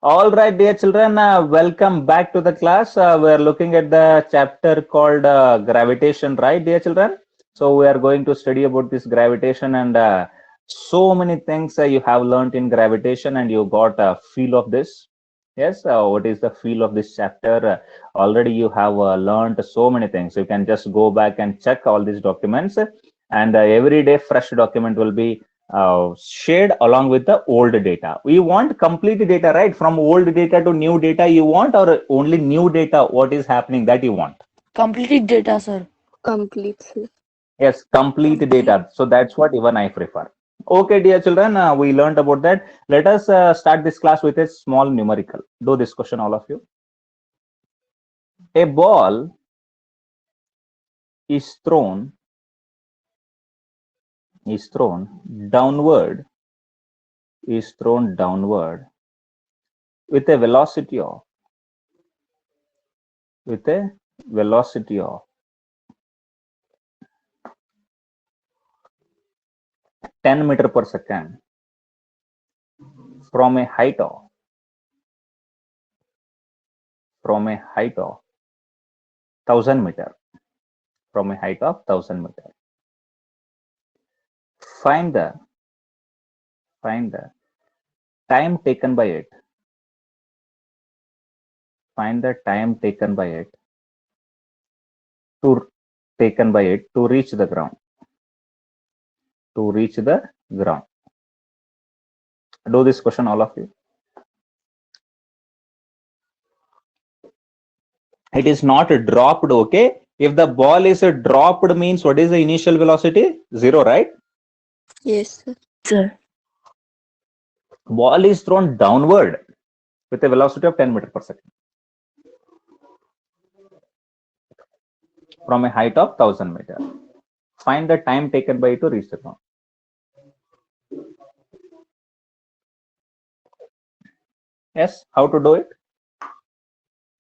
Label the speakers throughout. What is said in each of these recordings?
Speaker 1: All right, dear children, welcome back to the class. We are looking at the chapter called gravitation, right, dear children? So we are going to study about this gravitation and so many things you have learned in gravitation and you got a feel of this. Yes, what is the feel of this chapter? Already you have learned so many things. You can just go back and check all these documents and every day fresh document will be shared along with the old data. We want complete data, right? From old data to new data you want, or only new data, what is happening that you want?
Speaker 2: Complete data, sir.
Speaker 3: Complete, sir.
Speaker 1: Yes, complete data. So that's what even I prefer. Okay, dear children, we learned about that. Let us start this class with a small numerical. Do this question, all of you. A ball is thrown downward, is thrown downward with a velocity of with a velocity of 10 meter per second from a height of from a height of 1000 meter, from a height of 1000 meter. Find the find the time taken by it. Find the time to taken by it to reach the ground. To reach the ground. Do this question, all of you. It is not dropped, okay? If the ball is dropped, means what is the initial velocity? Zero, right?
Speaker 3: Yes, sir.
Speaker 2: Sir.
Speaker 1: Ball is thrown downward with a velocity of 10 meter per second from a height of 1000 meter. Find the time taken by it to reach the ground. Yes, how to do it?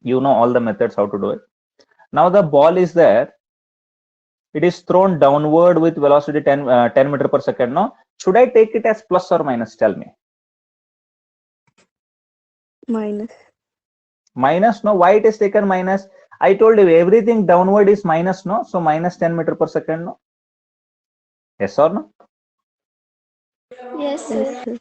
Speaker 1: You know all the methods how to do it. Now the ball is there. It is thrown downward with velocity 10 meter per second. No, should I take it as plus or minus? Tell me.
Speaker 3: Minus.
Speaker 1: Minus, no. Why it is taken minus? I told you everything downward is minus, no. So minus 10 meter per second, no. Yes or no?
Speaker 3: Yes, sir.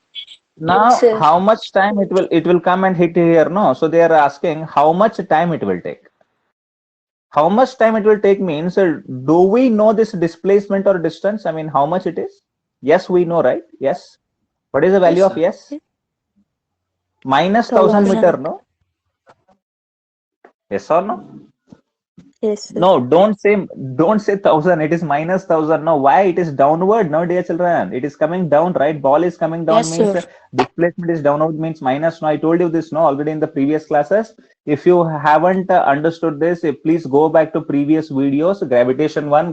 Speaker 1: Now
Speaker 2: Yes, sir.
Speaker 1: how much time it will come and hit here? No. So they are asking how much time it will take. How much time it will take means, do we know this displacement or distance? I mean, how much it is? Yes, we know, right? Yes. What is the value
Speaker 3: Yes,
Speaker 1: of yes?
Speaker 3: sir.
Speaker 1: Minus 1000 meter, no? Yes or no?
Speaker 3: Yes, sir.
Speaker 1: No, don't say 1000. It is minus 1000. No, why? It is downward. No, dear children, it is coming down, right? Ball is coming down
Speaker 2: Yes,
Speaker 1: means
Speaker 2: sir.
Speaker 1: displacement is downward means minus. No, I told you this. No, already in the previous classes. If you haven't understood this, please go back to previous videos. Gravitation one,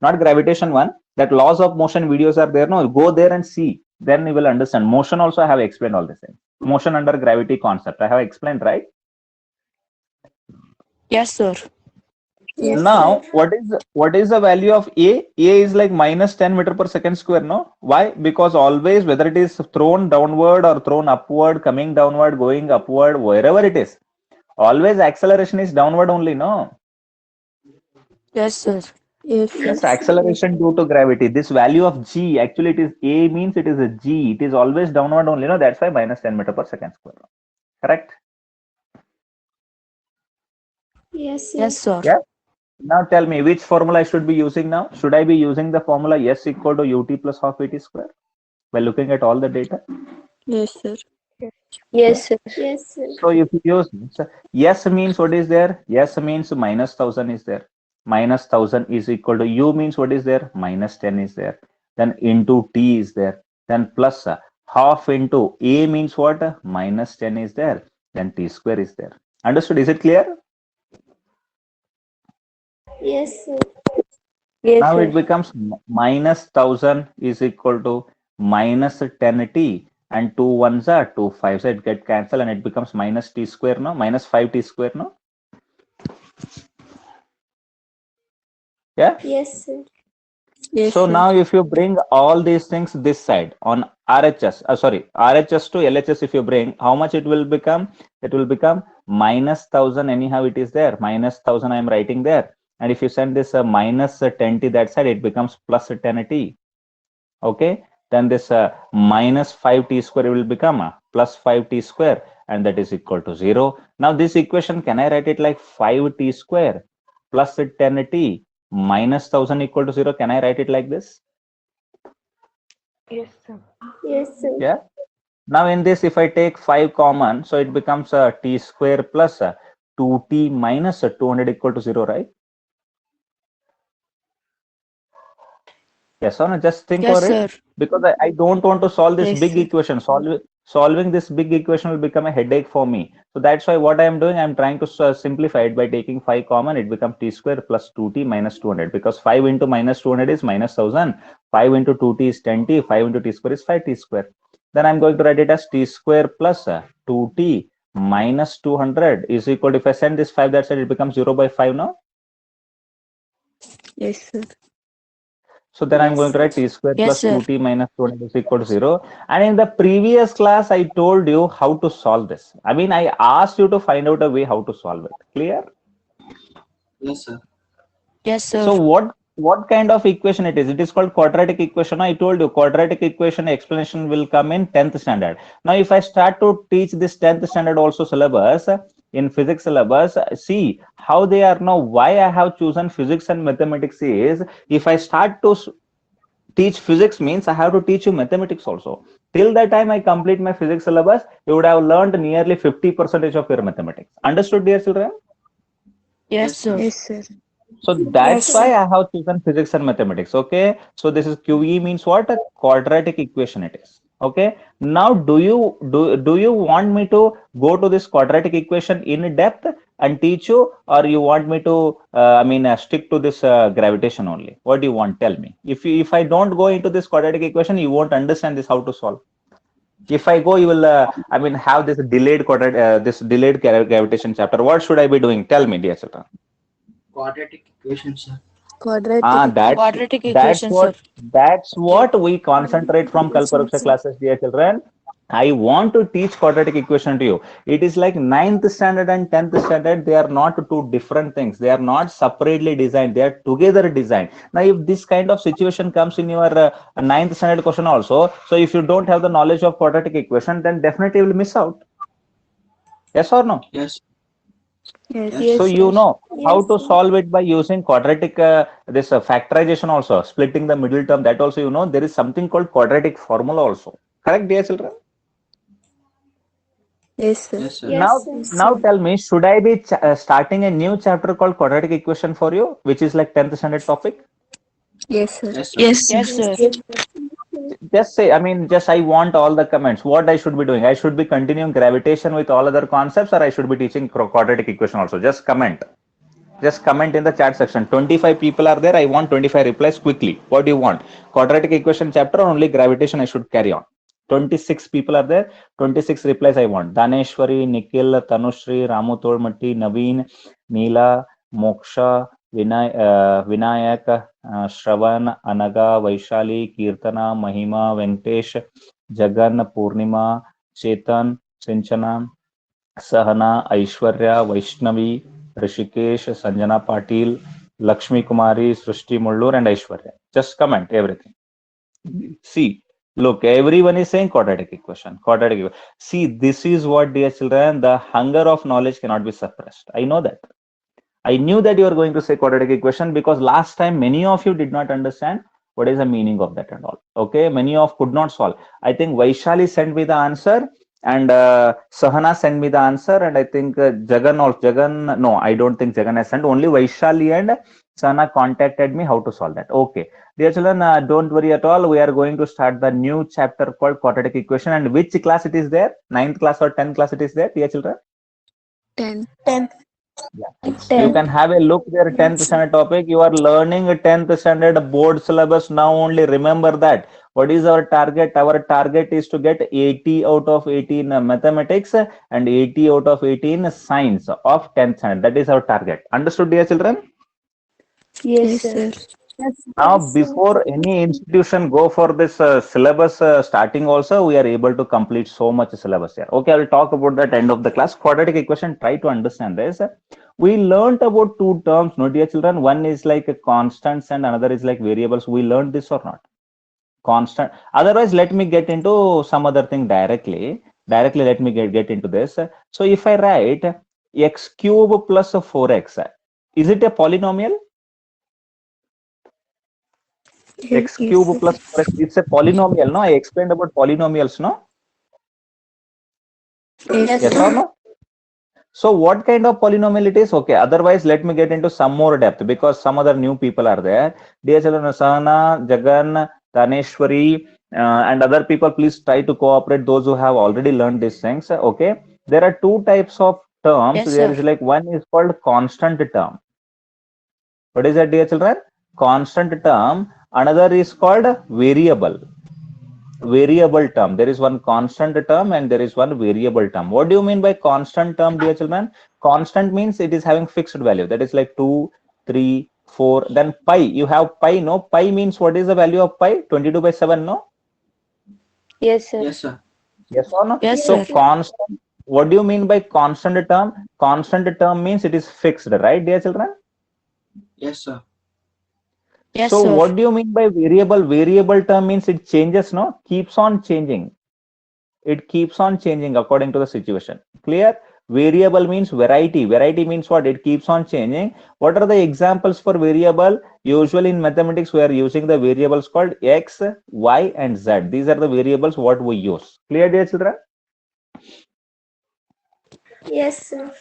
Speaker 1: not gravitation one. That laws of motion videos are there. No, go there and see. Then you will understand. Motion also I have explained all the same. Motion under gravity concept I have explained, right?
Speaker 2: Yes, sir.
Speaker 3: Yes,
Speaker 1: Now,
Speaker 3: sir.
Speaker 1: what is the value of A? A is like minus 10 meter per second square, no? Why? Because always, whether it is thrown downward or thrown upward, coming downward, going upward, wherever it is, always acceleration is downward only, no?
Speaker 2: Yes, sir.
Speaker 3: Yes, sir.
Speaker 1: Yes, acceleration due to gravity. This value of G, actually it is A means it is a G. It is always downward only, no? That's why minus 10 meter per second square. Correct?
Speaker 3: Yes, sir.
Speaker 2: Yes, sir.
Speaker 1: Yeah. Now tell me which formula I should be using now. Should I be using the formula S equal to UT plus half AT square by looking at all the data?
Speaker 3: Yes, sir.
Speaker 1: Yeah.
Speaker 2: Yes, sir.
Speaker 3: Yes, sir.
Speaker 1: So if you use yes means what is there? Yes means minus 1000 is there. Minus 1000 is equal to U means what is there? Minus 10 is there. Then into T is there. Then plus half into A means what? Minus 10 is there. Then T square is there. Understood? Is it clear?
Speaker 3: Yes, sir.
Speaker 2: Yes,
Speaker 1: Now
Speaker 2: sir.
Speaker 1: it becomes minus 1000 is equal to minus 10t, and 2 ones are 2 5s, so it get cancelled and it becomes minus t square, no? Minus 5t square, no? Yeah?
Speaker 3: Yes, sir. Yes,
Speaker 1: So
Speaker 3: sir.
Speaker 1: now if you bring all these things this side on RHS, RHS to LHS, if you bring, how much it will become? It will become minus 1000. Anyhow, it is there. Minus 1000 I am writing there. And if you send this minus 10t that side, it becomes plus 10t. Okay. Then this minus 5t square will become plus 5t square, and that is equal to 0. Now this equation, can I write it like 5t square plus 10t minus 1000 equal to 0? Can I write it like this?
Speaker 2: Yes, sir.
Speaker 3: Yes, sir.
Speaker 1: Yeah. Now in this, if I take 5 common, so it becomes t square plus 2t minus 200 equal to 0, right? Yes or no? Just think
Speaker 2: Yes,
Speaker 1: over it,
Speaker 2: sir.
Speaker 1: because I don't want to solve this
Speaker 3: Yes,
Speaker 1: big
Speaker 3: sir.
Speaker 1: equation. Solving this big equation will become a headache for me. So that's why what I am doing, I'm trying to simplify it by taking 5 common. It becomes t square plus 2t minus 200, because 5 into minus 200 is minus 1000. 5 into 2t is 10t. 5 into t square is 5t square. Then I'm going to write it as t square plus 2t minus 200 is equal to, if I send this 5 that side, it becomes 0 by 5 now.
Speaker 3: Yes, sir.
Speaker 1: So then I'm
Speaker 3: Yes,
Speaker 1: going to
Speaker 3: sir.
Speaker 1: write t square
Speaker 2: Yes,
Speaker 1: plus
Speaker 2: sir.
Speaker 1: 2t minus 200 is equal to 0. And in the previous class, I told you how to solve this. I mean, I asked you to find out a way how to solve it. Clear?
Speaker 4: Yes, sir.
Speaker 2: Yes, sir.
Speaker 1: So what kind of equation it is? It is called quadratic equation. I told you quadratic equation explanation will come in 10th standard. Now, if I start to teach this 10th standard also syllabus, in physics syllabus, see how they are now. Why I have chosen physics and mathematics is, if I start to teach physics means I have to teach you mathematics also. Till the time I complete my physics syllabus, you would have learned nearly 50% of your mathematics. Understood, dear children?
Speaker 2: Yes, sir.
Speaker 3: Yes, sir.
Speaker 1: So
Speaker 3: Yes,
Speaker 1: that's
Speaker 3: sir.
Speaker 1: why I have chosen physics and mathematics. Okay. So this is QE means what? A quadratic equation it is. Okay. Now do you want me to go to this quadratic equation in depth and teach you, or you want me to stick to this gravitation only? What do you want? Tell me. If I don't go into this quadratic equation, you won't understand this how to solve. If I go, you will have this delayed gravitation chapter. What should I be doing? Tell me, dear children.
Speaker 4: Quadratic equation, sir.
Speaker 3: Quadratic
Speaker 1: Ah,
Speaker 3: equation.
Speaker 2: Quadratic
Speaker 1: that's
Speaker 2: equation, sir.
Speaker 1: what we concentrate from Kalparuksha classes, dear children. I want to teach quadratic equation to you. It is like 9th standard and 10th standard. They are not two different things. They are not separately designed. They are together designed. Now, if this kind of situation comes in your 9th standard question also, so if you don't have the knowledge of quadratic equation, then definitely you will miss out. Yes or no?
Speaker 4: Yes.
Speaker 3: Yes,
Speaker 4: Yes,
Speaker 1: So
Speaker 3: yes,
Speaker 1: you
Speaker 3: sir.
Speaker 1: know how
Speaker 3: Yes,
Speaker 1: to
Speaker 3: sir.
Speaker 1: solve it by using quadratic this factorization also, splitting the middle term. That also, there is something called quadratic formula also. Correct, dear children?
Speaker 3: Yes, sir.
Speaker 4: yes, sir.
Speaker 1: Now,
Speaker 3: Yes, sir.
Speaker 1: now tell me, should I be starting a new chapter called quadratic equation for you, which is like 10th standard topic?
Speaker 3: Yes, sir.
Speaker 4: Yes, sir.
Speaker 3: Yes,
Speaker 2: Yes,
Speaker 3: sir.
Speaker 2: sir.
Speaker 3: Yes,
Speaker 1: Just say, just I want all the comments. What I should be doing? I should be continuing gravitation with all other concepts, or I should be teaching quadratic equation also. Just comment. Just comment in the chat section. 25 people are there. I want 25 replies quickly. What do you want? Quadratic equation chapter or only gravitation I should carry on? 26 people are there. 26 replies I want. Daneshwari, Nikhil, Tanushri, Ramu Tolmatti, Naveen, Neela, Moksha, Vinayak, Shravan, Anaga, Vaishali, Kirtana, Mahima, Venkatesh, Jagan, Purnima, Chetan, Sinchana, Sahana, Aishwarya, Vaishnavi, Rishikesh, Sanjana Patil, Lakshmi Kumari, Srishti Mullur, and Aishwarya. Just comment everything. See, look, everyone is saying quadratic equation. Quadratic equation. See, this is what, dear children, the hunger of knowledge cannot be suppressed. I know that. I knew that you are going to say quadratic equation, because last time many of you did not understand what is the meaning of that and all. Okay, many of could not solve. I think Vaishali sent me the answer, and Sahana sent me the answer, and I think Jagan, no, I don't think Jagan has sent. Only Vaishali and Sahana contacted me how to solve that. Okay, dear children, don't worry at all. We are going to start the new chapter called quadratic equation. And which class it is there? 9th class or 10th class it is there, dear children?
Speaker 3: 10.
Speaker 1: Yeah. You
Speaker 3: 10.
Speaker 1: can have a look there, 10th standard topic. You are learning a 10th standard board syllabus now only. Remember that. What is our target? Our target is to get 80 out of 18 mathematics and 80 out of 18 science of 10th standard. That is our target. Understood, dear children?
Speaker 3: Yes, sir.
Speaker 1: Now, before any institution go for this syllabus starting also, we are able to complete so much syllabus here. Okay, I will talk about that end of the class. Quadratic equation, try to understand this. We learnt about two terms, no dear children. One is like a constants and another is like variables. We learned this or not? Constant. Otherwise, let me get into some other thing directly. Directly, let me get into this. So if I write x cube plus 4x, is it a polynomial? X
Speaker 3: Yes,
Speaker 1: cube
Speaker 3: sir.
Speaker 1: plus 4x, it's a polynomial, no? I explained about polynomials, no?
Speaker 3: Yes,
Speaker 1: Yes or no? So what kind of polynomial it is? Okay, otherwise let me get into some more depth because some other new people are there. Dear children, Asana, Jagan, Taneshwari, and other people, please try to cooperate, those who have already learned these things. Okay, there are two types of terms.
Speaker 2: Yes,
Speaker 1: There
Speaker 2: sir.
Speaker 1: is like one is called constant term. What is that, dear children? Constant term. Another is called variable term. There is one constant term and there is one variable term. What do you mean by constant term, dear children? Constant means it is having fixed value. That is like 2, 3, 4. Then pi. You have pi, no? Pi means what is the value of pi? 22/7, no?
Speaker 3: Yes, sir.
Speaker 4: Yes, sir.
Speaker 1: Yes or no?
Speaker 2: Yes,
Speaker 1: So
Speaker 2: sir.
Speaker 1: constant. What do you mean by constant term? Constant term means it is fixed, right, dear children?
Speaker 4: Yes, sir.
Speaker 2: Yes,
Speaker 1: So
Speaker 2: sir.
Speaker 1: what do you mean by variable? Variable term means it changes, no? Keeps on changing. It keeps on changing according to the situation. Clear? Variable means variety. Variety means what? It keeps on changing. What are the examples for variable? Usually in mathematics, we are using the variables called x, y, and z. These are the variables what we use. Clear, dear children?
Speaker 3: Yes, sir.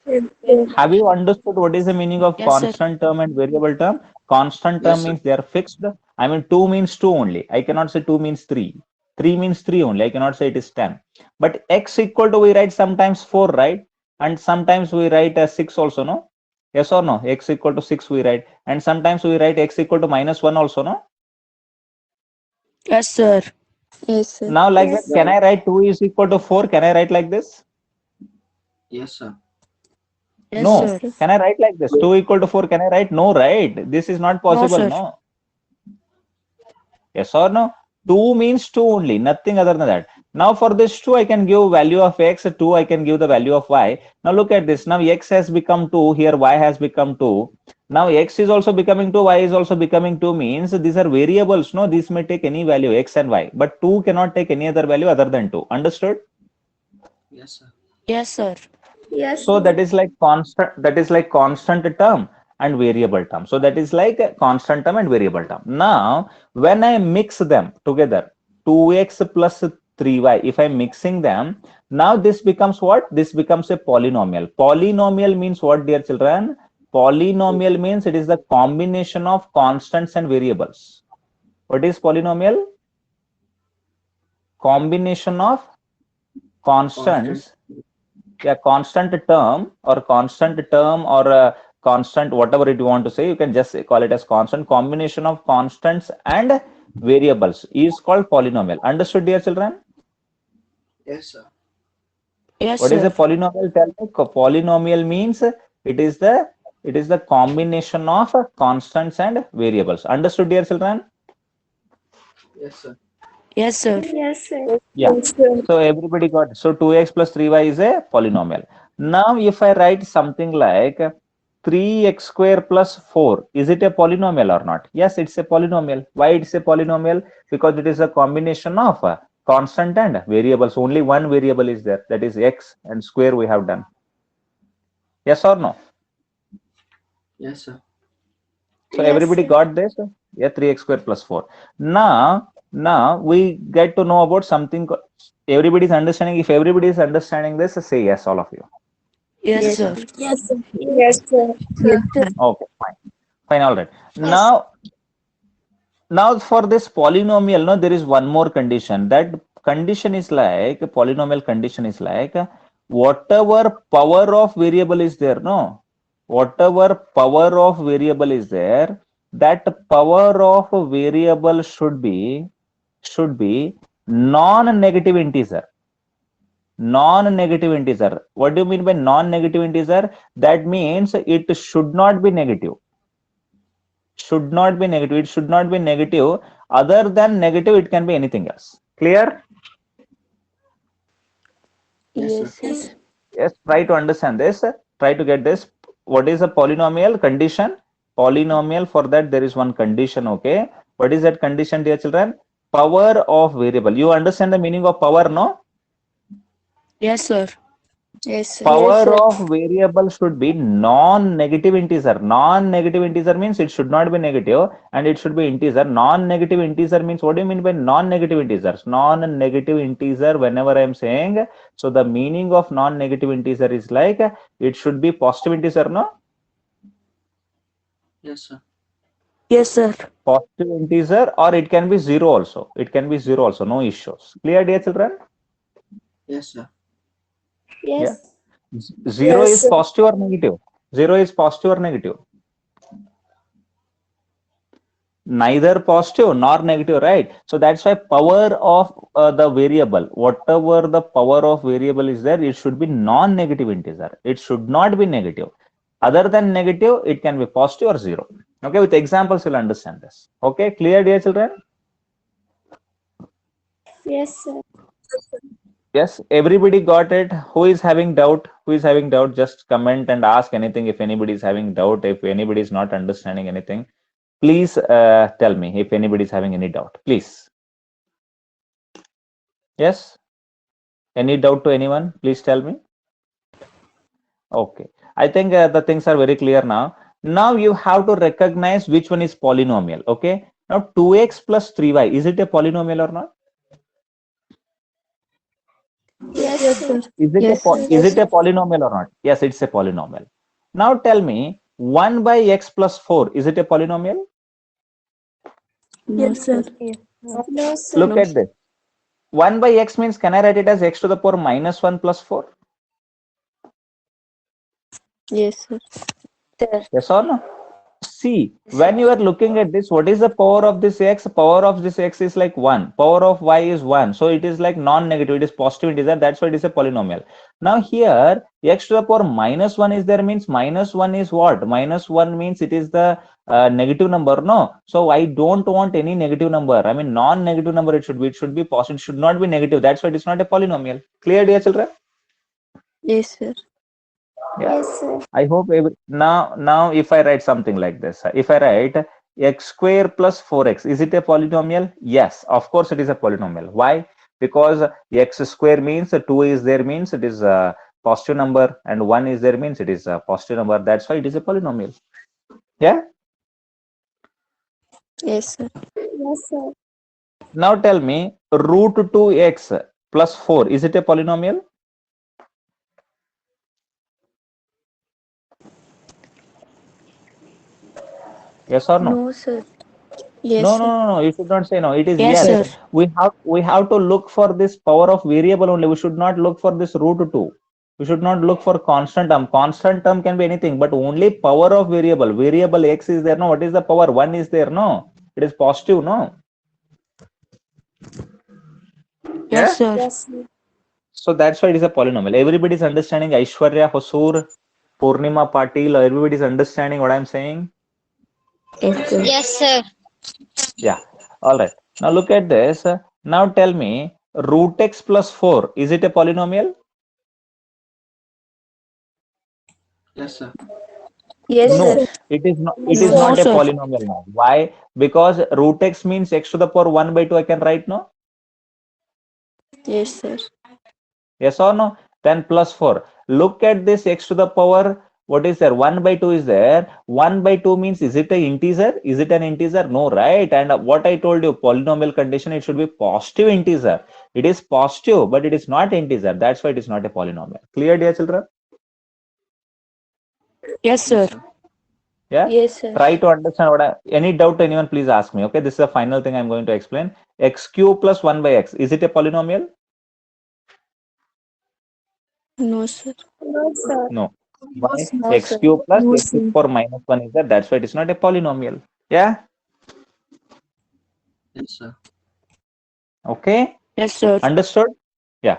Speaker 1: Have you understood what is the meaning of
Speaker 2: Yes, sir.
Speaker 1: constant term and variable term? Constant term
Speaker 4: Yes, sir.
Speaker 1: means they are fixed. I mean, 2 means 2 only. I cannot say 2 means 3. 3 means 3 only. I cannot say it is 10. But x equal to, we write sometimes 4, right? And sometimes we write 6 also, no? Yes or no? X equal to 6 we write. And sometimes we write x equal to -1 also, no?
Speaker 2: Yes, sir.
Speaker 3: Yes, sir.
Speaker 1: Now like that, can I write 2 is equal to 4? Can I write like this?
Speaker 4: Yes, sir.
Speaker 2: Yes,
Speaker 1: No.
Speaker 2: sir.
Speaker 1: Can I write like this? 2 equal to 4, can I write? No, right? This is not
Speaker 2: No,
Speaker 1: possible,
Speaker 2: sir.
Speaker 1: no? Yes or no? 2 means 2 only, nothing other than that. Now for this 2, I can give value of x, 2, I can give the value of y. Now look at this. Now x has become 2, here y has become 2. Now x is also becoming 2, y is also becoming 2, means these are variables, no? These may take any value, x and y. But 2 cannot take any other value other than 2. Understood?
Speaker 4: Yes, sir.
Speaker 2: Yes, sir.
Speaker 1: So that is like constant term and variable term. So that is like a constant term and variable term. Now, when I mix them together, 2x plus 3y, if I'm mixing them, now this becomes what? This becomes a polynomial. Polynomial means what, dear children? Polynomial means it is the combination of constants and variables. What is polynomial? Combination of constants. Yeah, constant term or constant, whatever it you want to say, you can just call it as constant. Combination of constants and variables is called polynomial. Understood, dear children?
Speaker 4: Yes, sir.
Speaker 2: Yes,
Speaker 1: What is a
Speaker 2: sir.
Speaker 1: polynomial? Tell me. Polynomial means it is the combination of constants and variables. Understood, dear children?
Speaker 4: Yes, sir.
Speaker 2: Yes, sir.
Speaker 1: Yeah. So everybody got it. So 2x plus 3y is a polynomial. Now if I write something like 3x square plus 4, is it a polynomial or not? Yes, it's a polynomial. Why it's a polynomial? Because it is a combination of constant and variables. Only one variable is there, that is x, and square we have done. Yes or no?
Speaker 4: Yes, sir.
Speaker 1: So everybody got this? Yeah, 3x square plus 4. Now we get to know about something. Everybody is understanding. If everybody is understanding this, say yes, all of you.
Speaker 2: Yes, sir.
Speaker 3: Yes, sir. Yes, sir.
Speaker 1: Okay, fine, all right. Now for this polynomial, no, there is one more condition. That condition is like, polynomial condition is like, whatever power of variable is there, no, whatever power of variable is there, that power of variable should be non-negative integer. Non-negative integer. What do you mean by non-negative integer? That means it should not be negative. should not be negative. It should not be negative. Other than negative, it can be anything else. Clear?
Speaker 4: Yes, sir.
Speaker 3: Yes.
Speaker 1: Yes, try to understand this. Try to get this. What is a polynomial condition? Polynomial, for that there is one condition, okay? What is that condition, dear children? Power of variable. You understand the meaning of power, no?
Speaker 2: Yes, sir.
Speaker 3: Yes, sir.
Speaker 1: Power of variable should be non-negative integer. Non-negative integer means it should not be negative and it should be integer. Non-negative integer means, what do you mean by non-negative integers? Non-negative integer, whenever I am saying, so the meaning of non-negative integer is like it should be positive integer, no?
Speaker 4: Yes, sir.
Speaker 2: Yes, sir.
Speaker 1: Positive integer, or it can be zero also. It can be zero also, no issues. Clear, dear children?
Speaker 4: Yes, sir.
Speaker 3: Yes.
Speaker 1: Zero
Speaker 3: Yes,
Speaker 1: is
Speaker 3: sir.
Speaker 1: positive or negative? Zero is positive or negative? Neither positive nor negative, right? So that's why power of the variable, whatever the power of variable is there, it should be non-negative integer. It should not be negative. Other than negative, it can be positive or zero. Okay, with examples you'll understand this. Okay, clear, dear children?
Speaker 3: Yes, sir.
Speaker 1: Yes, everybody got it. Who is having doubt? Who is having doubt? Just comment and ask anything if anybody is having doubt. If anybody is not understanding anything, please tell me if anybody is having any doubt. Please. Yes? Any doubt to anyone? Please tell me. Okay. I think the things are very clear now. Now you have to recognize which one is polynomial. Okay. Now 2x plus 3y, is it a polynomial or not?
Speaker 3: Yes, sir.
Speaker 1: Is it
Speaker 2: Yes, sir.
Speaker 1: is it a polynomial or not? Yes, it's a polynomial. Now tell me 1 by x plus 4, is it a polynomial?
Speaker 2: No, sir.
Speaker 3: No, sir.
Speaker 1: Look at this. 1 by x means, can I write it as x to the power minus 1 plus 4?
Speaker 3: Yes, sir.
Speaker 1: Yes or no? See, when you are looking at this, what is the power of this x? Power of this x is like 1. Power of y is 1. So it is like non-negative. It is positive integer. That's why it is a polynomial. Now here, x to the power minus 1 is there, means minus 1 is what? Minus 1 means it is the negative number, no? So I don't want any negative number. I mean, non-negative number it should be. It should be positive. It should not be negative. That's why it is not a polynomial. Clear, dear children?
Speaker 3: Yes, sir.
Speaker 1: Yeah.
Speaker 3: Yes, sir.
Speaker 1: I hope now if I write something like this, if I write x square plus 4x, is it a polynomial? Yes, of course it is a polynomial. Why? Because x square means 2 is there, means it is a positive number, and 1 is there, means it is a positive number. That's why it is a polynomial. Yeah.
Speaker 3: Yes, sir. Yes, sir.
Speaker 1: Now tell me root 2x plus 4, is it a polynomial? Yes or no?
Speaker 3: No, sir. Yes,
Speaker 1: No,
Speaker 3: sir.
Speaker 1: no, no, no. You should not say no. It is
Speaker 2: Yes,
Speaker 1: yes.
Speaker 2: sir.
Speaker 1: We have to look for this power of variable only. We should not look for this root 2. We should not look for constant term. Constant term can be anything, but only power of variable. Variable x is there. No, what is the power? 1 is there. No, it is positive. No.
Speaker 2: Yes, sir.
Speaker 3: Yes, sir.
Speaker 1: So that's why it is a polynomial. Everybody is understanding. Aishwarya, Hosur, Purnima Patil. Everybody is understanding what I'm saying.
Speaker 3: Yes, sir.
Speaker 5: Yes, sir.
Speaker 1: Yeah. All right. Now look at this. Now tell me root x plus 4. Is it a polynomial?
Speaker 4: Yes, sir.
Speaker 3: Yes,
Speaker 1: No,
Speaker 3: sir.
Speaker 1: it is not. It is
Speaker 2: No,
Speaker 1: not a
Speaker 2: sir.
Speaker 1: polynomial now. Why? Because root x means x to the power 1 by 2. I can write, no?
Speaker 3: Yes, sir.
Speaker 1: Yes or no? Then plus 4. Look at this x to the power. What is there? 1 by 2 is there. 1 by 2 means, is it an integer? Is it an integer? No, right? And what I told you, polynomial condition, it should be positive integer. It is positive, but it is not integer. That's why it is not a polynomial. Clear, dear children?
Speaker 2: Yes, sir.
Speaker 1: Yeah.
Speaker 3: Yes, sir.
Speaker 1: Try to understand any doubt anyone, please ask me. Okay, this is the final thing I'm going to explain. X cube plus 1 by x, is it a polynomial?
Speaker 3: No, sir. No, sir.
Speaker 1: No. Why?
Speaker 3: No,
Speaker 1: X
Speaker 3: sir.
Speaker 1: cube plus
Speaker 3: No,
Speaker 1: x to the
Speaker 3: sir.
Speaker 1: power minus 1 is there. That's why it is not a polynomial. Yeah.
Speaker 4: Yes, sir.
Speaker 1: Okay.
Speaker 2: Yes, sir.
Speaker 1: Understood? Yeah.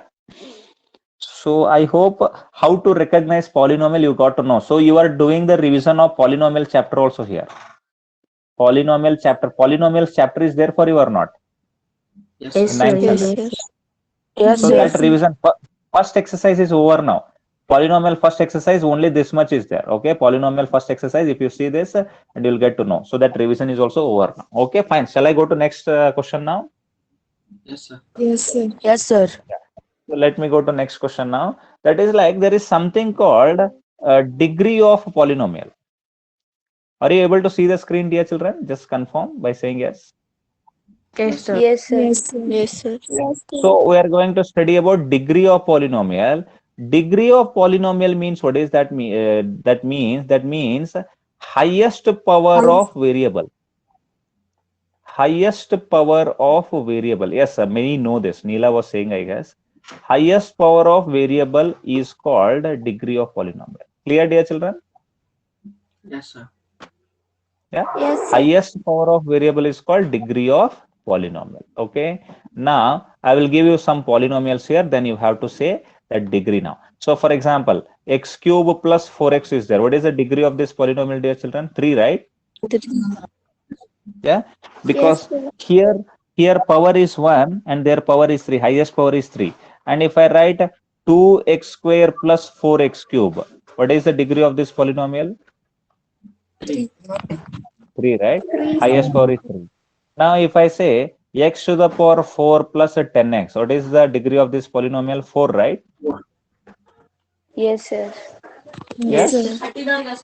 Speaker 1: So I hope how to recognize polynomial you got to know. So you are doing the revision of polynomial chapter also here. polynomial chapter. Polynomials chapter is there for you or not?
Speaker 4: Yes,
Speaker 3: Yes,
Speaker 4: sir.
Speaker 1: Ninth
Speaker 3: sir. Yes,
Speaker 1: semester.
Speaker 3: sir.
Speaker 2: Yes,
Speaker 1: So
Speaker 2: sir.
Speaker 1: that revision, first exercise is over now. Polynomial first exercise, only this much is there. Okay, polynomial first exercise, if you see this, and you'll get to know. So that revision is also over now. Okay, fine. Shall I go to next question now?
Speaker 4: Yes, sir.
Speaker 3: Yes, sir.
Speaker 2: Yes, sir.
Speaker 1: So let me go to next question now. That is like there is something called degree of polynomial. Are you able to see the screen, dear children? Just confirm by saying yes.
Speaker 2: Yes, sir.
Speaker 3: Yes, sir. Yes, sir.
Speaker 1: So we are going to study about degree of polynomial. Degree of polynomial means what is that mean? That means highest power of variable. Highest power of variable. Yes, sir, many know this. Neela was saying, I guess. Highest power of variable is called degree of polynomial. Clear, dear children?
Speaker 4: Yes, sir.
Speaker 1: Yeah.
Speaker 3: Yes, sir.
Speaker 1: Highest power of variable is called degree of polynomial. Okay. Now I will give you some polynomials here. Then you have to say that degree now. So for example, x cube plus 4x is there. What is the degree of this polynomial, dear children? 3, right? Yeah. Because
Speaker 3: sir.
Speaker 1: here power is 1 and their power is 3. Highest power is 3. And if I write 2x square plus 4x cube, what is the degree of this polynomial?
Speaker 4: 3.
Speaker 1: 3, right?
Speaker 3: Three.
Speaker 1: Highest power is 3. Now, if I say x to the power 4 plus 10x, what is the degree of this polynomial? 4, right?
Speaker 3: Yes, sir.
Speaker 1: Yes?
Speaker 3: Yes, sir.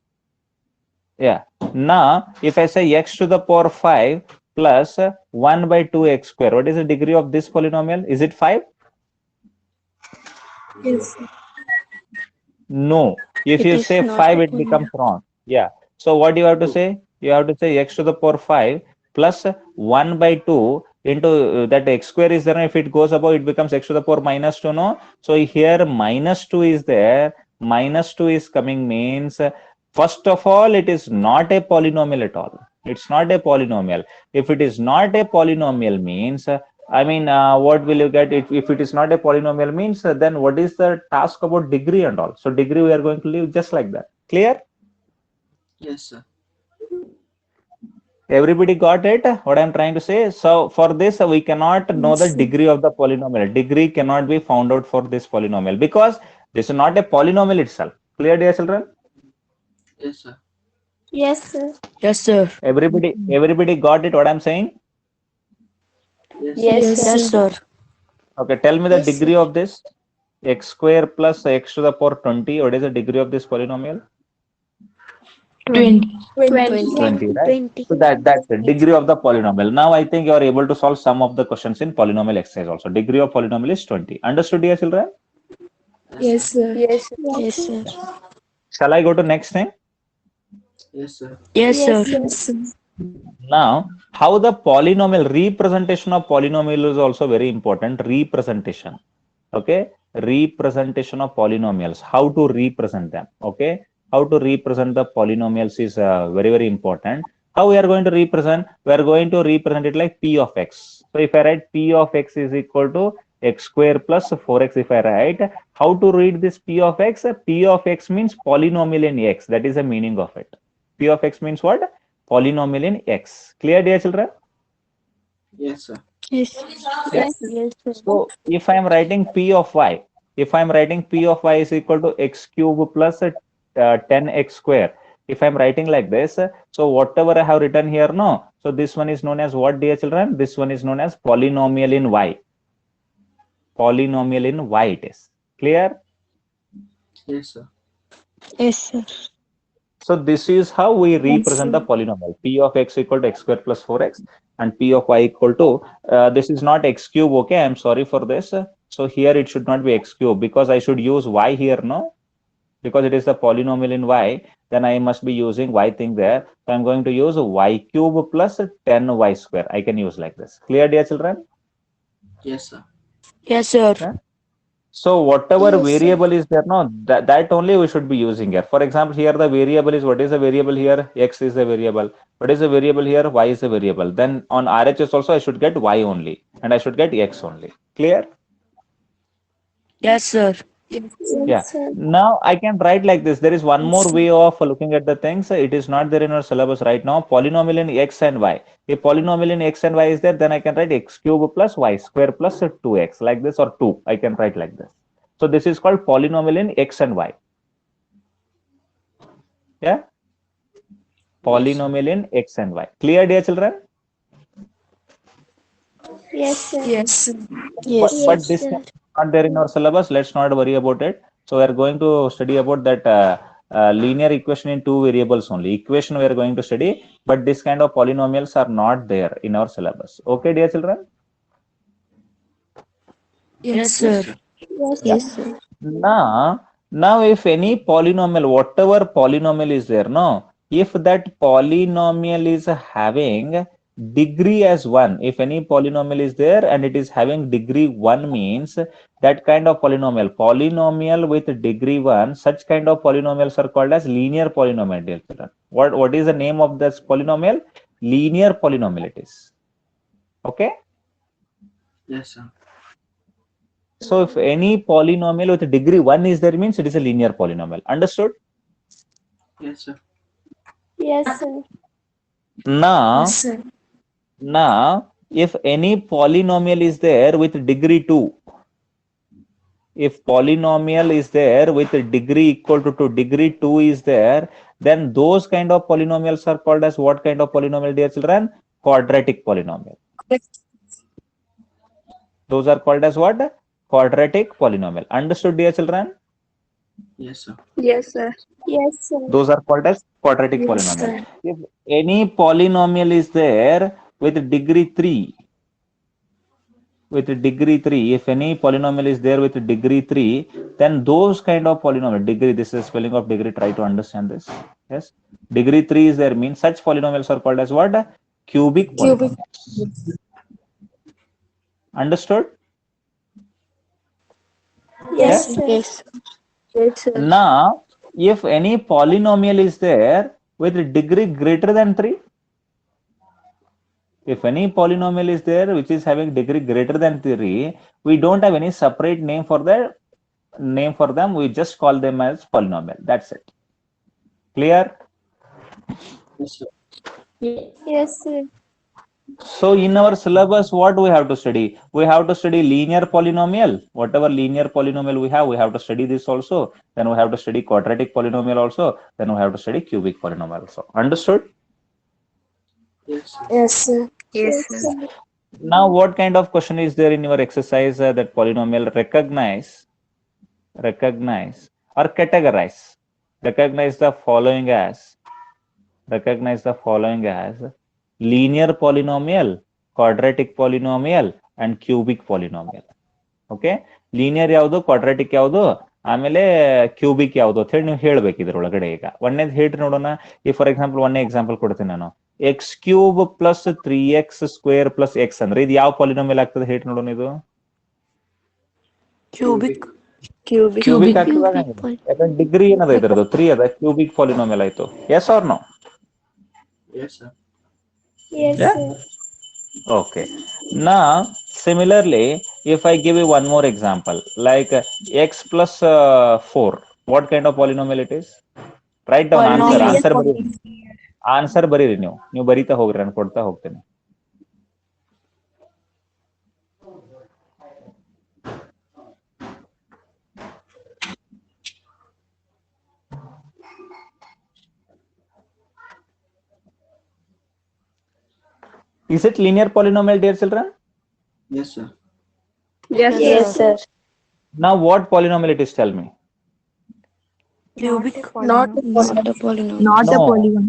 Speaker 1: Yeah. Now, if I say x to the power 5 plus 1 by 2x square, what is the degree of this polynomial? Is it 5?
Speaker 3: Yes, sir.
Speaker 1: No. If
Speaker 3: It
Speaker 1: you
Speaker 3: is
Speaker 1: say
Speaker 3: not
Speaker 1: 5,
Speaker 3: a
Speaker 1: it becomes
Speaker 3: polynomial.
Speaker 1: wrong. Yeah. So what you have to say? You have to say x to the power 5 plus 1 by 2 into that x square is there. If it goes above, it becomes x to the power minus 2. No. So here minus 2 is there. Minus 2 is coming means, first of all, it is not a polynomial at all. It's not a polynomial. If it is not a polynomial means, I mean, what will you get if it is not a polynomial means, then what is the task about degree and all? So degree we are going to leave just like that. Clear?
Speaker 4: Yes, sir.
Speaker 1: Everybody got it? What I'm trying to say? So for this, we cannot know the degree of the polynomial. Degree cannot be found out for this polynomial because this is not a polynomial itself. Clear, dear children?
Speaker 4: Yes, sir.
Speaker 3: Yes, sir.
Speaker 2: Yes, sir.
Speaker 1: Everybody got it? What I'm saying?
Speaker 4: Yes, sir.
Speaker 3: Yes,
Speaker 2: Yes,
Speaker 3: sir.
Speaker 2: sir.
Speaker 1: Okay, tell me the
Speaker 3: Yes,
Speaker 1: degree
Speaker 3: sir.
Speaker 1: of this. X square plus x to the power 20. What is the degree of this polynomial?
Speaker 2: 20.
Speaker 1: 20, right? So that's the degree of the polynomial. Now I think you are able to solve some of the questions in polynomial exercise also. Degree of polynomial is 20. Understood, dear children?
Speaker 3: Yes, sir. Yes, sir. Yes, sir.
Speaker 1: Shall I go to next thing?
Speaker 4: Yes, sir.
Speaker 2: Yes, sir.
Speaker 3: Yes, sir.
Speaker 1: Now, how the polynomial representation of polynomial is also very important. Representation. Okay, representation of polynomials. How to represent them? Okay, how to represent the polynomials is very important. How we are going to represent? We are going to represent it like p of x. So if I write p of x is equal to x square plus 4x, if I write, how to read this p of x? P of x means polynomial in x. That is the meaning of it. P of x means what? Polynomial in x. Clear, dear children?
Speaker 4: Yes, sir.
Speaker 3: Yes.
Speaker 1: Yes.
Speaker 3: Yes, sir.
Speaker 1: So if I am writing p of y, if I am writing p of y is equal to x cube plus 10x square, if I am writing like this, so whatever I have written here, no, so this one is known as what, dear children? This one is known as polynomial in y. Polynomial in y it is. Clear?
Speaker 4: Yes, sir.
Speaker 3: Yes, sir.
Speaker 1: So this is how we represent
Speaker 3: sir.
Speaker 1: the polynomial. P of x equal to x square plus 4x and P of y equal to, this is not x cube, okay? I'm sorry for this. So here it should not be x cube because I should use y here, no? Because it is the polynomial in y, then I must be using y thing there. So I'm going to use y cube plus 10y square. I can use like this. Clear, dear children?
Speaker 4: Yes, sir.
Speaker 2: Yes, sir.
Speaker 1: Yeah. So whatever
Speaker 3: Yes, sir.
Speaker 1: variable is there, no, that only we should be using here. For example, here the variable is, what is the variable here? X is the variable. What is the variable here? Y is the variable. Then on RHS also I should get y only and I should get x only. Clear?
Speaker 2: Yes, sir.
Speaker 1: Yeah. Now I can write like this. There is one more way of looking at the things. It is not there in our syllabus right now. Polynomial in x and y. If polynomial in x and y is there, then I can write x cube plus y square plus 2x like this, or 2. I can write like this. So this is called polynomial in x and y. Yeah. Polynomial in x and y. Clear, dear children?
Speaker 3: Yes, sir.
Speaker 2: Yes.
Speaker 1: But this is not there in our syllabus. Let's not worry about it. So we are going to study about that linear equation in two variables only. Equation we are going to study, but this kind of polynomials are not there in our syllabus. Okay, dear children?
Speaker 2: Yes, sir.
Speaker 3: Yes, sir.
Speaker 1: Now if any polynomial, whatever polynomial is there, no, if that polynomial is having degree as 1, if any polynomial is there and it is having degree 1, means that kind of polynomial with degree 1, such kind of polynomials are called as linear polynomial, dear children. What is the name of this polynomial? Linear polynomial it is. Okay.
Speaker 4: Yes, sir.
Speaker 1: So if any polynomial with degree 1 is there, means it is a linear polynomial. Understood?
Speaker 4: Yes, sir.
Speaker 3: Yes, sir.
Speaker 1: Now,
Speaker 2: Yes, sir.
Speaker 1: now if any polynomial is there with degree 2, if polynomial is there with degree equal to 2, degree 2 is there, then those kind of polynomials are called as what kind of polynomial, dear children? Quadratic polynomial. Those are called as what? Quadratic polynomial. Understood, dear children?
Speaker 4: Yes, sir.
Speaker 3: Yes, sir. Yes, sir.
Speaker 1: Those are called as quadratic
Speaker 2: Yes,
Speaker 1: polynomial.
Speaker 2: sir.
Speaker 1: If any polynomial is there with degree 3, if any polynomial is there with degree 3, then those kind of polynomial, degree, this is spelling of degree, try to understand this. Yes, degree 3 is there, means such polynomials are called as what? Cubic polynomials. Understood?
Speaker 3: Yes,
Speaker 1: Yeah?
Speaker 3: sir.
Speaker 2: Yes. Yes, sir.
Speaker 1: Now, if any polynomial is there with degree greater than 3, if any polynomial is there which is having degree greater than 3, we don't have any separate name for them. We just call them as polynomial. That's it. Clear?
Speaker 4: Yes, sir.
Speaker 3: Yes, sir.
Speaker 1: So in our syllabus, what we have to study? We have to study linear polynomial. Whatever linear polynomial we have to study this also. Then we have to study quadratic polynomial also. Then we have to study cubic polynomial also. Understood?
Speaker 4: Yes, sir.
Speaker 2: Yes, sir. Yes, sir.
Speaker 1: Now, what kind of question is there in your exercise that polynomial recognize or categorize? Recognize the following as linear polynomial, quadratic polynomial, and cubic polynomial. Okay, linear ಯಾವುದು, quadratic ಯಾವುದು, ಆಮೇಲೆ cubic ಯಾವುದು ಅಂತ ಹೇಳಿ ನೀವು ಹೇಳ್ಬೇಕು ಇದ್ರೊಳಗಡೆ. ಈಗ ಒಂದೇದು ಹೇಳ್ರಿ ನೋಡೋಣ. ಈ ಫಾರ್ ಎಕ್ಸಾಂಪಲ್ ಒಂದೇ ಎಕ್ಸಾಂಪಲ್ ಕೊಡ್ತೀನಿ ನಾನು. X cube plus 3x square plus X ಅಂದ್ರೆ ಇದು ಯಾವ ಪಾಲಿನೋಮಿಯಲ್ ಆಗ್ತದೆ ಹೇಳ್ರಿ ನೋಡೋಣ. ಇದು
Speaker 2: Cubic.
Speaker 1: ಕ್ಯೂಬಿಕ್ ಆಗ್ತದೆ. ಯಾಕಂದ್ರೆ ಡಿಗ್ರಿ ಏನದ ಇದ್ರದ್ದು 3 ಅದ, ಕ್ಯೂಬಿಕ್ ಪಾಲಿನೋಮಿಯಲ್ ಆಯ್ತು. Yes or no?
Speaker 4: Yes, sir.
Speaker 3: Yes,
Speaker 1: Yeah?
Speaker 3: sir.
Speaker 1: Okay. Now, similarly, if I give you one more example, like x plus 4, what kind of polynomial it is? Write down answer ಬರೀರಿ ನೀವು ಬರೀತಾ ಹೋಗ್ರಿ, ನಾನು ಕೊಡ್ತಾ ಹೋಗ್ತೇನೆ. Is it linear polynomial, dear children?
Speaker 4: Yes, sir.
Speaker 3: Yes, sir.
Speaker 1: Now, what polynomial it is? Tell me.
Speaker 2: Cubic. Not a polynomial.
Speaker 3: Not
Speaker 1: No.
Speaker 3: a polygon.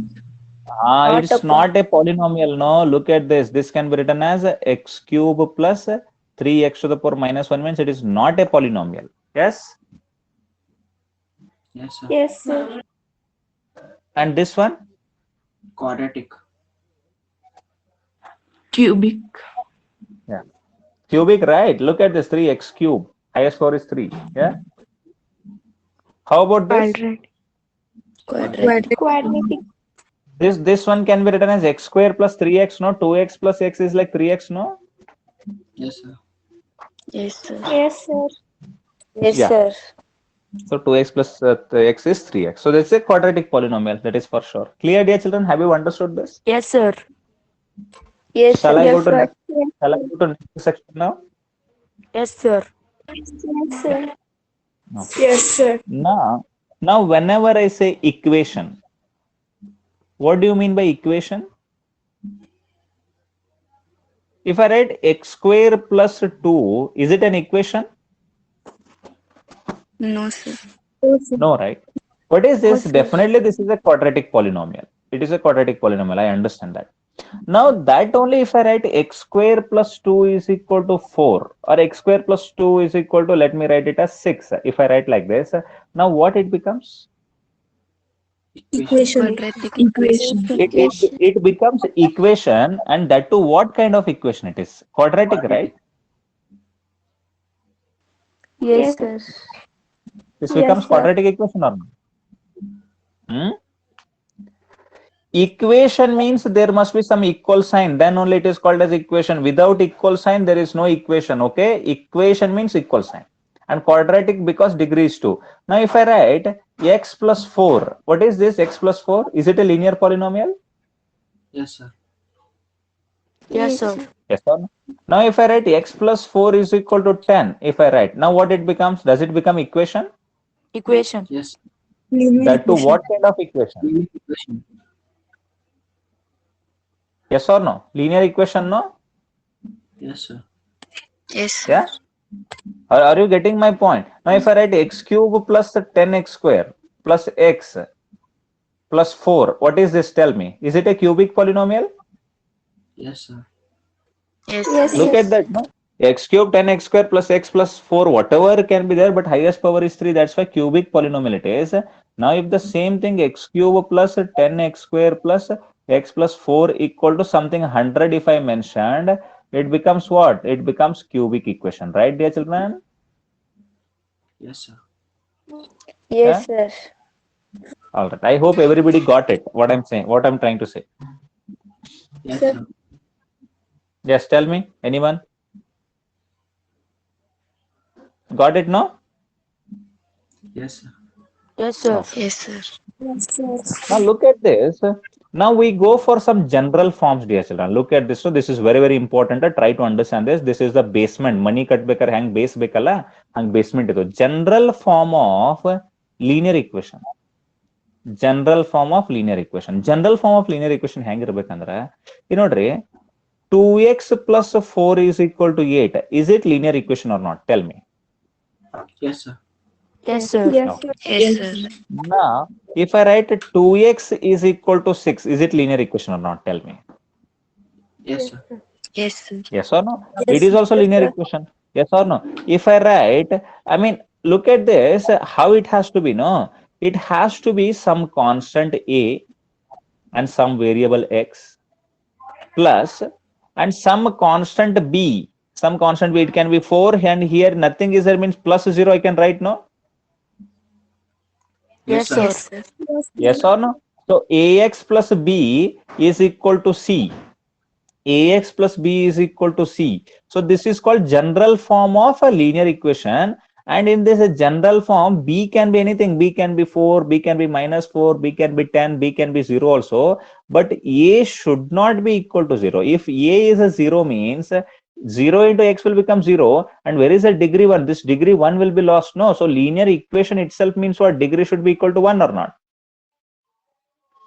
Speaker 1: It's not a polynomial. No, look at this. This can be written as x cube plus 3x to the power minus 1, means it is not a polynomial. Yes?
Speaker 4: Yes, sir.
Speaker 3: Yes, sir.
Speaker 1: And this one?
Speaker 4: Quadratic.
Speaker 2: Cubic.
Speaker 1: Yeah. Cubic, right? Look at this, 3x cube. Highest power is 3. Yeah? How about this?
Speaker 3: Quadratic.
Speaker 1: This one can be written as x square plus 3x, no? 2x plus x is like 3x, no?
Speaker 4: Yes, sir.
Speaker 2: Yes, sir.
Speaker 3: Yes, sir.
Speaker 2: Yes,
Speaker 1: Yeah.
Speaker 2: sir.
Speaker 1: So 2x plus x is 3x. So that's a quadratic polynomial, that is for sure. Clear, dear children? Have you understood this?
Speaker 2: Yes, sir.
Speaker 3: Yes,
Speaker 1: Shall
Speaker 3: sir.
Speaker 1: I go
Speaker 3: Yes,
Speaker 1: to
Speaker 3: sir.
Speaker 1: next? Shall I go to next section now?
Speaker 2: Yes, sir.
Speaker 3: Yes, sir.
Speaker 1: No.
Speaker 3: Yes, sir.
Speaker 1: Now, whenever I say equation, what do you mean by equation? If I write x square plus 2, is it an equation?
Speaker 2: No, sir.
Speaker 1: No, right? What is this?
Speaker 3: sir.
Speaker 1: Definitely, this is a quadratic polynomial. It is a quadratic polynomial. I understand that. Now, that only if I write x square plus 2 is equal to 4, or x square plus 2 is equal to, let me write it as 6. If I write like this, now what it becomes?
Speaker 4: Equation.
Speaker 2: Quadratic
Speaker 3: Equation.
Speaker 1: It becomes equation, and that to what kind of equation it is? Quadratic, right?
Speaker 3: Yes, sir.
Speaker 1: This
Speaker 3: Yes,
Speaker 1: becomes
Speaker 3: sir.
Speaker 1: quadratic equation or not? Hmm? Equation means there must be some equal sign, then only it is called as equation. Without equal sign, there is no equation. Okay, equation means equal sign, and quadratic because degree is 2. Now if I write x plus 4, what is this? X plus 4, is it a linear polynomial?
Speaker 4: Yes, sir.
Speaker 2: Yes, sir.
Speaker 1: Yes or no? Now if I write x plus 4 is equal to 10, if I write, now what it becomes? Does it become equation?
Speaker 2: Equation.
Speaker 4: Yes.
Speaker 1: That to what kind of equation?
Speaker 4: Linear equation.
Speaker 1: Yes or no? Linear equation, no?
Speaker 4: Yes, sir.
Speaker 2: Yes, sir.
Speaker 1: Yeah? Are you getting my point? Now if I write x cube plus 10x square plus x plus 4, what is this? Tell me. Is it a cubic polynomial?
Speaker 4: Yes, sir.
Speaker 2: Yes,
Speaker 3: Yes,
Speaker 2: sir.
Speaker 1: Look at that, no? X cube 10x square plus x plus 4, whatever can be there, but highest power is 3. That's why cubic polynomial it is. Now if the same thing x cube plus 10x square plus x plus 4 equal to something 100, if I mentioned, it becomes what? It becomes cubic equation, right, dear children?
Speaker 4: Yes, sir.
Speaker 3: Yes, sir.
Speaker 1: All right. I hope everybody got it. What I'm saying, what I'm trying to say.
Speaker 4: Yes,
Speaker 3: Sir.
Speaker 4: sir.
Speaker 1: Just tell me, anyone? Got it, no?
Speaker 4: Yes, sir.
Speaker 2: Yes, sir.
Speaker 1: Okay.
Speaker 2: Yes, sir.
Speaker 3: Yes, sir.
Speaker 1: Now look at this. Now we go for some general forms, dear children. Look at this. So this is very, very important. Try to understand this. This is the basement. Money cut baker hang base bekala hang basement ido. General form of linear equation. General form of linear equation. General form of linear equation hang irbekandre. Nodri 2x plus 4 is equal to 8. Is it linear equation or not? Tell me.
Speaker 4: Yes, sir.
Speaker 2: Yes, sir.
Speaker 3: Yes, sir.
Speaker 2: Yes, sir.
Speaker 1: Now, if I write 2x is equal to 6, is it linear equation or not? Tell me.
Speaker 4: Yes, sir.
Speaker 2: Yes, sir.
Speaker 1: Yes or no?
Speaker 3: Yes,
Speaker 1: It is also
Speaker 3: yes,
Speaker 1: linear
Speaker 3: sir.
Speaker 1: equation. Yes or no? If I write, I mean, look at this, how it has to be, no? It has to be some constant a and some variable x plus and some constant b. Some constant b, it can be 4 and here nothing is there, means plus 0 I can write, no?
Speaker 2: Yes,
Speaker 4: Yes, sir.
Speaker 2: sir.
Speaker 1: Yes or no? So ax plus b is equal to c. Ax plus b is equal to c. So this is called general form of a linear equation. And in this general form, b can be anything. B can be 4, b can be minus 4, b can be 10, b can be 0 also. But a should not be equal to 0. If a is a 0 means 0 into x will become 0. And where is the degree 1? This degree 1 will be lost. No. So linear equation itself means what? Degree should be equal to 1 or not?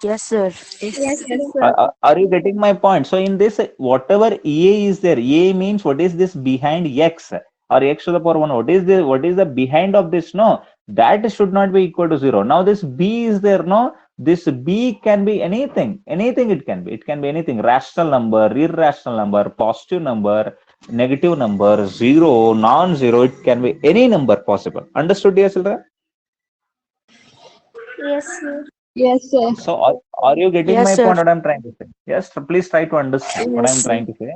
Speaker 2: Yes, sir.
Speaker 3: Yes, sir.
Speaker 1: Are you getting my point? So in this, whatever a is there, a means what is this behind x or x to the power 1? What is the behind of this? No, that should not be equal to 0. Now this b is there, no? This b can be anything. Anything it can be. It can be anything. Rational number, irrational number, positive number, negative number, 0, non-zero. It can be any number possible. Understood, dear children?
Speaker 3: Yes, sir.
Speaker 5: Yes, sir.
Speaker 1: So are you getting
Speaker 2: Yes,
Speaker 1: my
Speaker 2: sir.
Speaker 1: point, what I'm trying to say? Yes, so please try to understand what
Speaker 3: Yes,
Speaker 1: I'm
Speaker 3: sir.
Speaker 1: trying to say.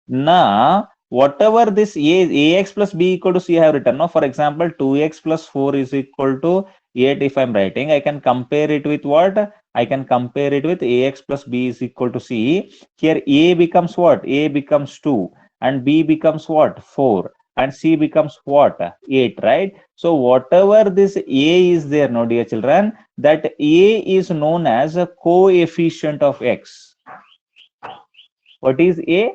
Speaker 1: Now, whatever this ax plus b equal to c I have written. No, for example, 2x plus 4 is equal to 8 if I'm writing. I can compare it with what? I can compare it with ax plus b is equal to c. Here a becomes what? A becomes 2 and b becomes what? 4. and c becomes what? 8, right? So whatever this a is there, no dear children, that a is known as a coefficient of x. What is a?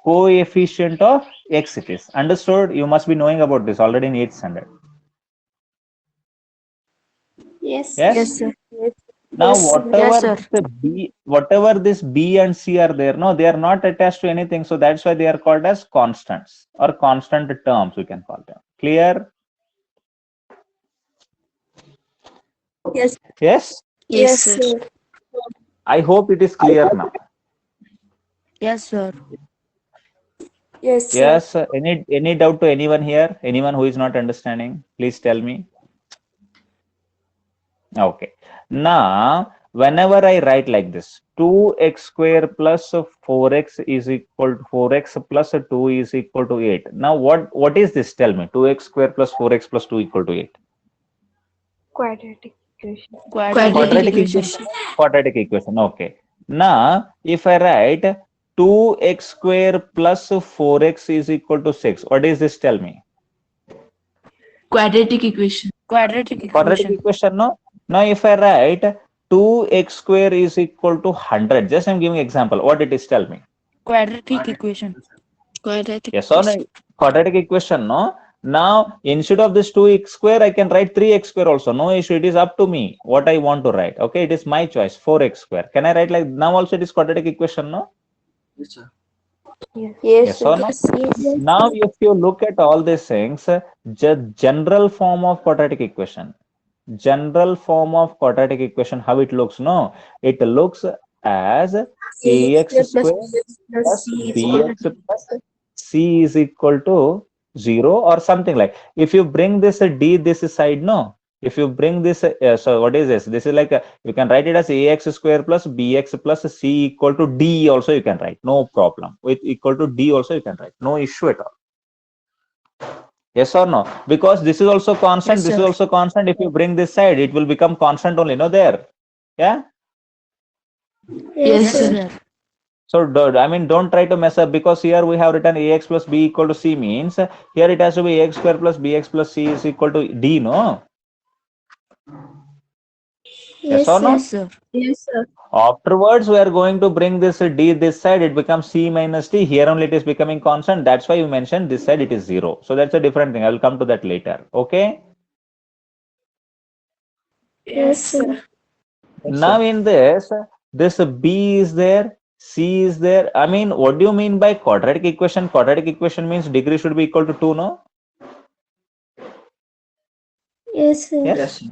Speaker 1: Coefficient of x it is. Understood? You must be knowing about this already in 8th standard.
Speaker 3: Yes.
Speaker 1: Yes?
Speaker 2: Yes, sir.
Speaker 1: Now,
Speaker 3: Yes, sir.
Speaker 1: whatever this b and c are there, no, they are not attached to anything. So that's why they are called as constants or constant terms, we can call them. Clear?
Speaker 3: Yes.
Speaker 1: Yes?
Speaker 2: Yes, sir.
Speaker 1: I hope it is clear now.
Speaker 2: Yes, sir.
Speaker 3: Yes, sir.
Speaker 1: Yes. Any doubt to anyone here? Anyone who is not understanding? Please tell me. Okay. Now, whenever I write like this, 2x square plus 4x is equal to 4x plus 2 is equal to 8. Now, what is this? Tell me. 2x square plus 4x plus 2 equal to 8.
Speaker 3: Quadratic equation.
Speaker 2: Quadratic equation.
Speaker 1: Quadratic equation. Okay. Now, if I write 2x square plus 4x is equal to 6, what is this? Tell me.
Speaker 5: Quadratic equation.
Speaker 2: Quadratic
Speaker 1: Quadratic
Speaker 2: equation.
Speaker 1: equation, no? Now, if I write 2x square is equal to 100, just I'm giving example. What it is? Tell me.
Speaker 2: Quadratic equation.
Speaker 3: Quadratic
Speaker 1: Yes or no? Quadratic equation, no? Now, instead of this 2x square, I can write 3x square also. No issue. It is up to me what I want to write. Okay, it is my choice. 4x square. Can I write like now also it is quadratic equation, no?
Speaker 4: Yes, sir.
Speaker 1: Yes or no? Now, if you look at all these things, general form of quadratic equation, how it looks, no? It looks as ax square plus bx plus c is equal to 0 or something like. If you bring this d this side, no? If you bring this, so what is this? This is like, you can write it as ax square plus bx plus c equal to d also you can write. No problem. With equal to d also you can write. No issue at all. Yes or no? Because this is also constant,
Speaker 2: Yes,
Speaker 1: this is
Speaker 2: sir.
Speaker 1: also constant. If you bring this side, it will become constant only, no there. Yeah?
Speaker 5: Yes,
Speaker 2: Yes,
Speaker 5: sir.
Speaker 2: sir.
Speaker 1: So, don't try to mess up, because here we have written ax plus b equal to c means here it has to be ax square plus bx plus c is equal to d, no? Yes or no?
Speaker 2: Yes, sir.
Speaker 3: Yes, sir.
Speaker 1: Afterwards, we are going to bring this d this side, it becomes c minus d. Here only it is becoming constant. That's why you mentioned this side it is 0. So that's a different thing. I will come to that later. Okay?
Speaker 3: Yes, sir.
Speaker 1: Now in this b is there, c is there. I mean, what do you mean by quadratic equation? Quadratic equation means degree should be equal to 2, no?
Speaker 3: Yes, sir.
Speaker 1: Yes.
Speaker 4: Yes, sir.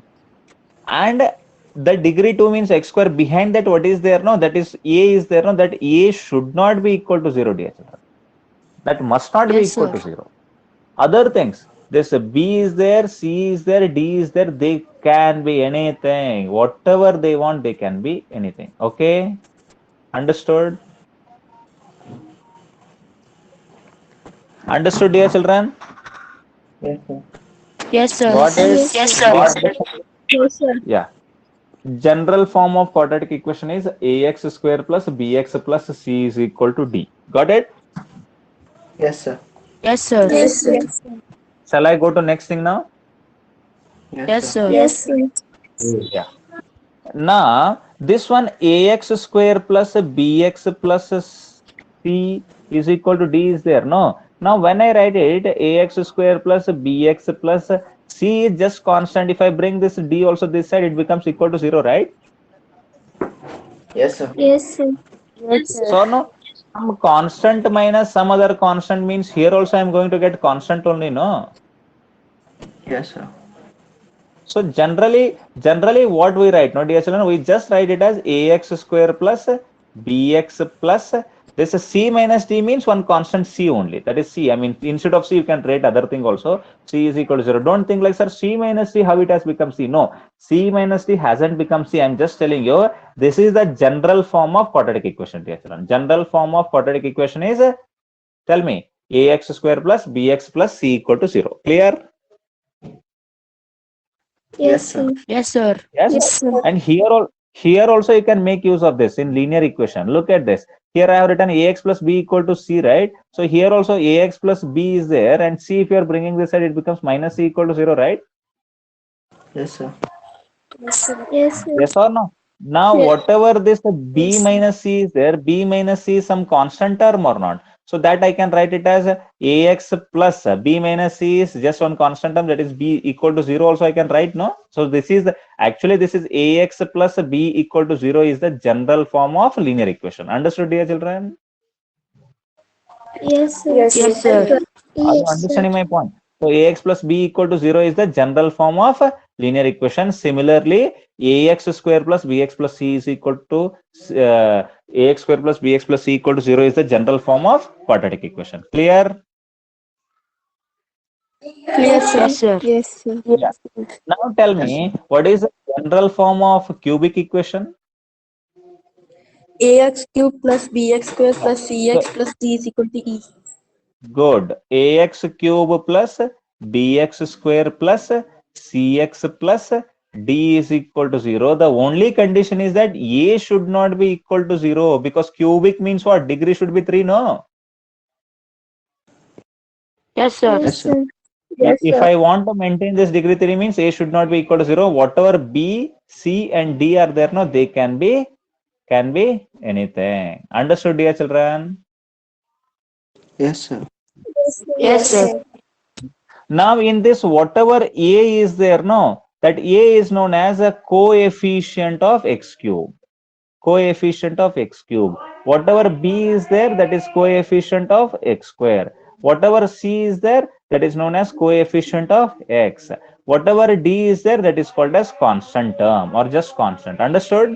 Speaker 1: And the degree 2 means x square. Behind that, what is there? No, that is a is there. No, that a should not be equal to 0, dear children. That must not be
Speaker 2: Yes,
Speaker 1: equal
Speaker 2: sir.
Speaker 1: to 0. Other things, this b is there, c is there, d is there. They can be anything. Whatever they want, they can be anything. Okay? Understood? Understood, dear children?
Speaker 2: Yes, sir.
Speaker 1: Got it?
Speaker 2: Yes,
Speaker 1: Got
Speaker 2: sir.
Speaker 1: it?
Speaker 3: Yes, sir.
Speaker 1: Yeah. General form of quadratic equation is ax square plus bx plus c is equal to d. Got it?
Speaker 4: Yes, sir.
Speaker 2: Yes, sir.
Speaker 3: Yes, sir.
Speaker 1: Shall I go to next thing now?
Speaker 2: Yes, sir.
Speaker 3: Yes, sir.
Speaker 1: Yeah. Now, this one ax square plus bx plus c is equal to d is there, no? Now, when I write it, ax square plus bx plus c is just constant. If I bring this d also this side, it becomes equal to 0, right?
Speaker 4: Yes, sir.
Speaker 3: Yes, sir.
Speaker 2: Yes, sir.
Speaker 1: So, no, some constant minus some other constant means here also I'm going to get constant only, no?
Speaker 4: Yes, sir.
Speaker 1: So generally what we write, no dear children, we just write it as ax square plus bx plus this is c minus d means one constant c only. That is c. I mean, instead of c, you can write other thing also. C is equal to 0. Don't think like, sir, c minus c, how it has become c. No, c minus d hasn't become c. I'm just telling you, this is the general form of quadratic equation, dear children. General form of quadratic equation is, tell me, ax square plus bx plus c equal to 0. Clear?
Speaker 3: Yes, sir.
Speaker 2: Yes, sir.
Speaker 1: Yes.
Speaker 3: Yes, sir.
Speaker 1: And here also you can make use of this in linear equation. Look at this. Here I have written ax plus b equal to c, right? So here also ax plus b is there, and c, if you are bringing this side, it becomes minus c equal to 0, right?
Speaker 4: Yes, sir.
Speaker 3: Yes, sir.
Speaker 1: Yes or no? Now,
Speaker 3: Yes.
Speaker 1: whatever this b
Speaker 3: Yes.
Speaker 1: minus c is there, b minus c is some constant term or not? So that I can write it as ax plus b minus c is just one constant term, that is b equal to 0 also I can write, no? So this is actually this is ax plus b equal to 0 is the general form of linear equation. Understood, dear children?
Speaker 3: Yes, sir.
Speaker 2: Yes, sir.
Speaker 1: Are you
Speaker 3: Yes, sir.
Speaker 1: understanding my point? So ax plus b equal to 0 is the general form of linear equation. Similarly, ax square plus bx plus c is equal to ax square plus bx plus c equal to 0 is the general form of quadratic equation. Clear?
Speaker 2: Yes, sir.
Speaker 3: Yes, sir.
Speaker 1: Yeah. Now tell me, what is the general form of cubic equation?
Speaker 2: Ax cube plus bx square plus
Speaker 1: So,
Speaker 2: cx plus d is equal to e.
Speaker 1: good. Ax cube plus bx square plus cx plus d is equal to 0. The only condition is that a should not be equal to 0, because cubic means what? Degree should be 3, no?
Speaker 2: Yes, sir.
Speaker 3: Yes,
Speaker 4: Yes, sir.
Speaker 3: sir. Yes,
Speaker 1: If
Speaker 3: sir.
Speaker 1: I want to maintain this degree 3 means a should not be equal to 0. Whatever b, c and d are there, no, they can be anything. Understood, dear children?
Speaker 4: Yes, sir.
Speaker 2: Yes, sir.
Speaker 1: Now in this, whatever a is there, no, that a is known as a coefficient of x cube. Coefficient of x cube. Whatever b is there, that is coefficient of x square. Whatever c is there, that is known as coefficient of x. Whatever d is there, that is called as constant term or just constant. Understood?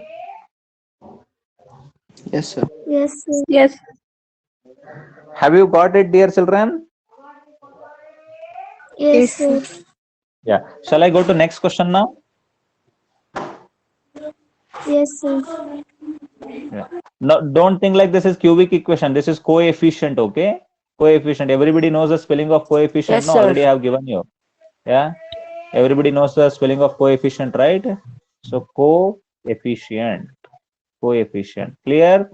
Speaker 4: Yes, sir.
Speaker 3: Yes, sir. Yes.
Speaker 1: Have you got it, dear children?
Speaker 3: Yes, sir.
Speaker 1: Yeah. Shall I go to next question now?
Speaker 3: Yes, sir.
Speaker 1: Yeah. No, don't think like this is cubic equation. This is coefficient, okay? Coefficient. Everybody knows the spelling of coefficient.
Speaker 2: Yes,
Speaker 1: No,
Speaker 2: sir.
Speaker 1: already I have given you. Yeah. Everybody knows the spelling of coefficient, right? So coefficient. Coefficient. Clear?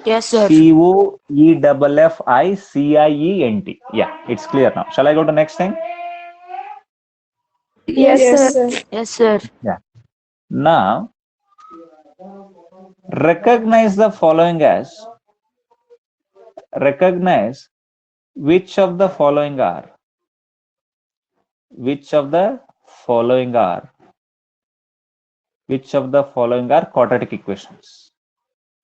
Speaker 2: Yes, sir.
Speaker 1: Coefficient. Yeah, it's clear now. Shall I go to next thing?
Speaker 3: Yes, sir.
Speaker 2: Yes, sir.
Speaker 1: Yeah. Now, recognize the following as, recognize which of the following are, which of the following are quadratic equations.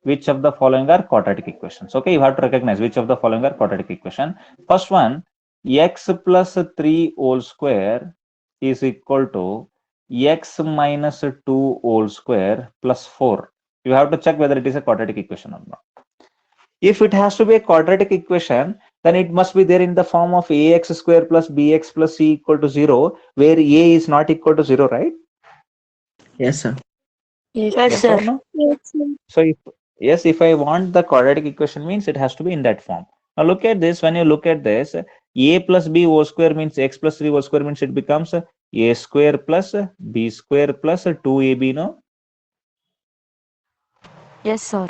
Speaker 1: Which of the following are quadratic equations? Okay, you have to recognize which of the following are quadratic equation. First one, x plus 3 whole square is equal to x minus 2 whole square plus 4. You have to check whether it is a quadratic equation or not. If it has to be a quadratic equation, then it must be there in the form of ax square plus bx plus c equal to 0, where a is not equal to 0, right?
Speaker 4: Yes, sir.
Speaker 2: Yes,
Speaker 1: Yes
Speaker 2: sir.
Speaker 1: or no?
Speaker 3: Yes, sir.
Speaker 1: So if I want the quadratic equation, means it has to be in that form. Now look at this. When you look at this, a plus b whole square means x plus 3 whole square means it becomes a square plus b square plus 2ab, no?
Speaker 2: Yes, sir.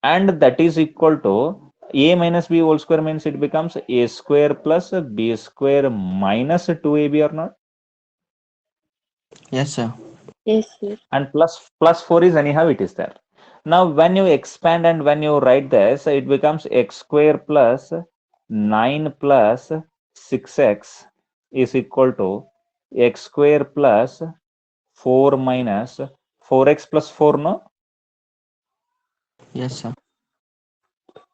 Speaker 1: And that is equal to a minus b whole square means it becomes a square plus b square minus 2ab or not?
Speaker 4: Yes, sir.
Speaker 2: Yes, sir.
Speaker 1: And plus 4 is anyhow it is there. Now when you expand and when you write this, it becomes x square plus 9 plus 6x is equal to x square plus 4 minus 4x plus 4, no?
Speaker 4: Yes, sir.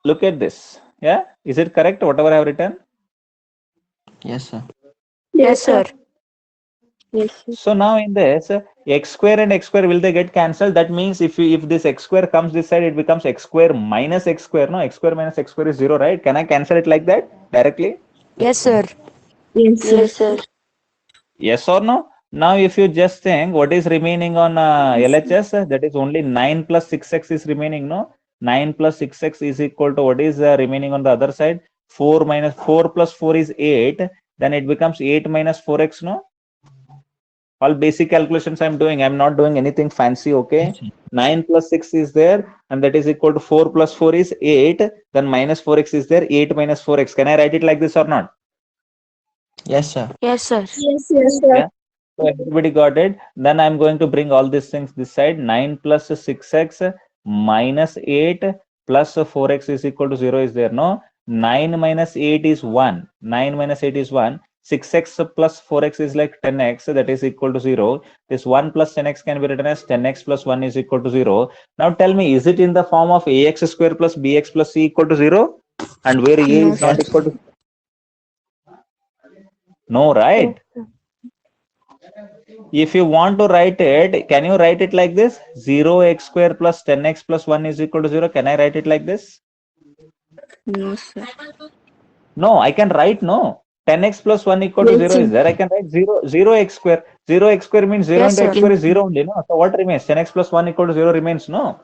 Speaker 1: Look at this. Yeah, is it correct whatever I have written?
Speaker 4: Yes, sir.
Speaker 2: Yes, sir. Yes, sir.
Speaker 1: So now in this, x square and x square, will they get cancelled? That means if this x square comes this side, it becomes x square minus x square. No, x square minus x square is 0, right? Can I cancel it like that directly?
Speaker 2: Yes, sir. Yes, sir.
Speaker 1: Yes or no? Now if you just think what is remaining on LHS, that is only 9 plus 6x is remaining, no? 9 plus 6x is equal to what is remaining on the other side? 4 minus 4 plus 4 is 8. Then it becomes 8 minus 4x, no? All basic calculations I'm doing. I'm not doing anything fancy. Okay.
Speaker 4: Yes, sir.
Speaker 1: 9 plus 6 is there, and that is equal to 4 plus 4 is 8. Then minus 4x is there. 8 minus 4x. Can I write it like this or not?
Speaker 4: Yes, sir.
Speaker 2: Yes, sir.
Speaker 3: Yes, sir.
Speaker 1: Yeah. So everybody got it. Then I'm going to bring all these things this side. 9 plus 6x minus 8 plus 4x is equal to 0 is there. No. 9 minus 8 is 1. 9 minus 8 is 1. 6x plus 4x is like 10x. That is equal to 0. This 1 plus 10x can be written as 10x plus 1 is equal to 0. Now tell me, is it in the form of ax square plus bx plus c equal to 0? And where a
Speaker 2: No,
Speaker 1: is not
Speaker 4: sir.
Speaker 1: equal to... No, right? If you want to write it, can you write it like this? 0x square plus 10x plus 1 is equal to 0. Can I write it like this?
Speaker 2: No, sir.
Speaker 1: No, I can write no. 10x plus 1 equal to
Speaker 3: Yes,
Speaker 1: 0
Speaker 3: sir.
Speaker 1: is there. I can write 0x square. 0x square means 0
Speaker 2: Yes,
Speaker 1: into x
Speaker 2: sir.
Speaker 1: square is 0 only. No? So what remains? 10x plus 1 equal to 0 remains. No.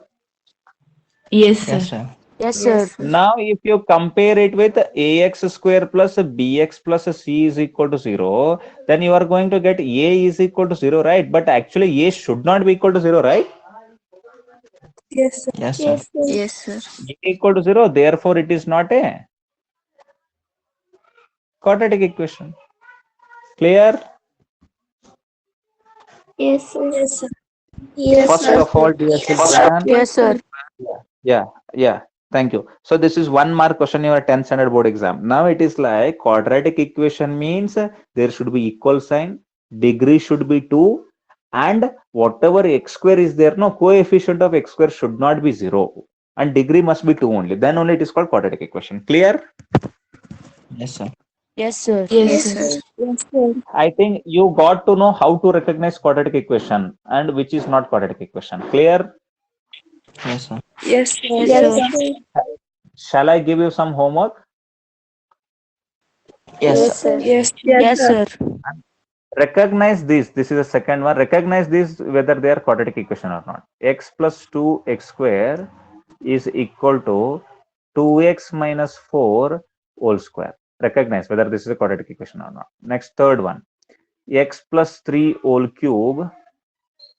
Speaker 2: Yes,
Speaker 4: Yes, sir.
Speaker 2: Yes, sir.
Speaker 1: Now, if you compare it with ax square plus bx plus c is equal to 0, then you are going to get a is equal to 0, right? But actually, a should not be equal to 0, right?
Speaker 3: Yes, sir.
Speaker 4: Yes, sir.
Speaker 3: Yes, sir.
Speaker 2: Yes, sir.
Speaker 1: A equal to 0, therefore it is not a quadratic equation. Clear?
Speaker 3: Yes, sir. Yes, sir. Yes,
Speaker 1: First
Speaker 3: sir.
Speaker 1: of all, dear children,
Speaker 2: Yes, sir.
Speaker 1: yeah, thank you. So this is 1 mark question in your 10th standard board exam. Now it is like quadratic equation means there should be equal sign, degree should be 2, and whatever x square is there, no coefficient of x square should not be 0, and degree must be 2 only. Then only it is called quadratic equation. Clear?
Speaker 4: Yes, sir.
Speaker 2: Yes, sir.
Speaker 3: Yes, sir. Yes, sir.
Speaker 1: I think you got to know how to recognize quadratic equation and which is not quadratic equation. Clear?
Speaker 4: Yes, sir.
Speaker 3: Yes, sir.
Speaker 2: Yes,
Speaker 3: Yes,
Speaker 2: sir.
Speaker 3: sir.
Speaker 1: Shall I give you some homework?
Speaker 4: Yes, sir.
Speaker 3: Yes,
Speaker 2: Yes, sir.
Speaker 1: Recognize this. This is the second one. Recognize this whether they are quadratic equation or not. X plus 2x square is equal to 2x minus 4 whole square. Recognize whether this is a quadratic equation or not. Next, third one. X plus 3 whole cube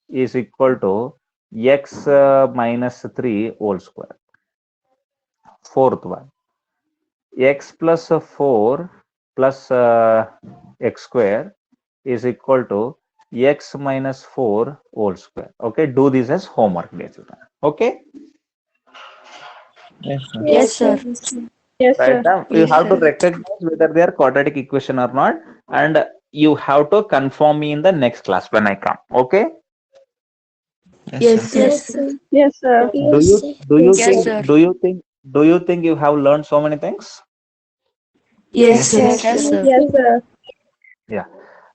Speaker 1: is equal to x minus 3 whole square. Fourth one. X plus 4 plus x square is equal to x minus 4 whole square. Okay, do this as homework, dear children. Okay,
Speaker 4: Yes, sir.
Speaker 2: Yes, sir.
Speaker 3: Yes,
Speaker 1: right
Speaker 3: sir.
Speaker 1: now you
Speaker 3: Yes,
Speaker 1: have to
Speaker 3: sir.
Speaker 1: recognize whether they are quadratic equation or not, and you have to confirm me in the next class when I come. Okay,
Speaker 4: Yes, sir.
Speaker 3: Yes, sir. Yes, sir.
Speaker 2: Yes, sir.
Speaker 1: do you think you have learned so many things?
Speaker 3: Yes, sir.
Speaker 2: Yes, sir.
Speaker 3: Yes, sir.
Speaker 1: Yeah,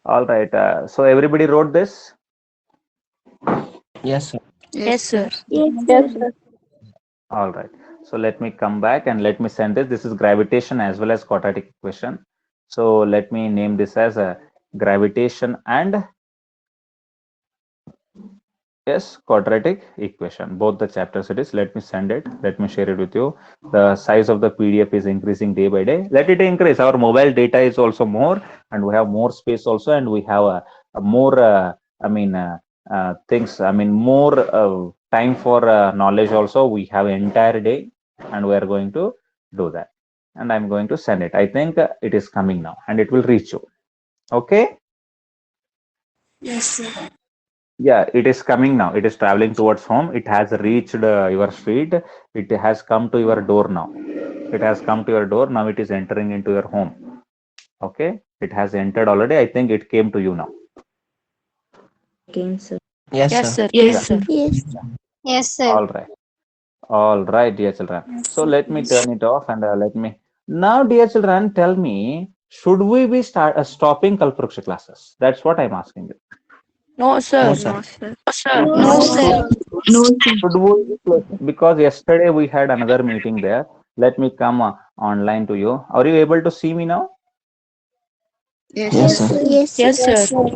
Speaker 1: all right. So everybody wrote this.
Speaker 4: Yes, sir.
Speaker 2: Yes, sir.
Speaker 3: Yes, sir.
Speaker 1: All right. So let me come back and let me send this. This is gravitation as well as quadratic equation. So let me name this as a gravitation and yes, quadratic equation. Both the chapters it is. Let me send it. Let me share it with you. The size of the PDF is increasing day by day. Let it increase. Our mobile data is also more, and we have more space also, and we have a more, things. I mean, more time for knowledge also. We have entire day, and we are going to do that. And I'm going to send it. I think it is coming now, and it will reach you. Okay.
Speaker 3: Yes, sir.
Speaker 1: Yeah, it is coming now. It is traveling towards home. It has reached your street. It has come to your door now. It has come to your door. Now it is entering into your home. Okay. It has entered already. I think it came to you now.
Speaker 4: Yes,
Speaker 2: Yes,
Speaker 4: sir.
Speaker 2: sir. Yes, sir.
Speaker 3: Yes. Yes, sir.
Speaker 1: All right. All right, dear children. So let me turn it off and let me. Now, dear children, tell me, should we be stopping Kalpruksha classes? That's what I'm asking you.
Speaker 2: No, sir.
Speaker 4: No, sir.
Speaker 3: No, sir.
Speaker 1: Should we be closing? Because yesterday we had another meeting there. Let me come online to you. Are you able to see me now?
Speaker 4: Yes, sir.
Speaker 3: Yes,
Speaker 2: Yes, sir.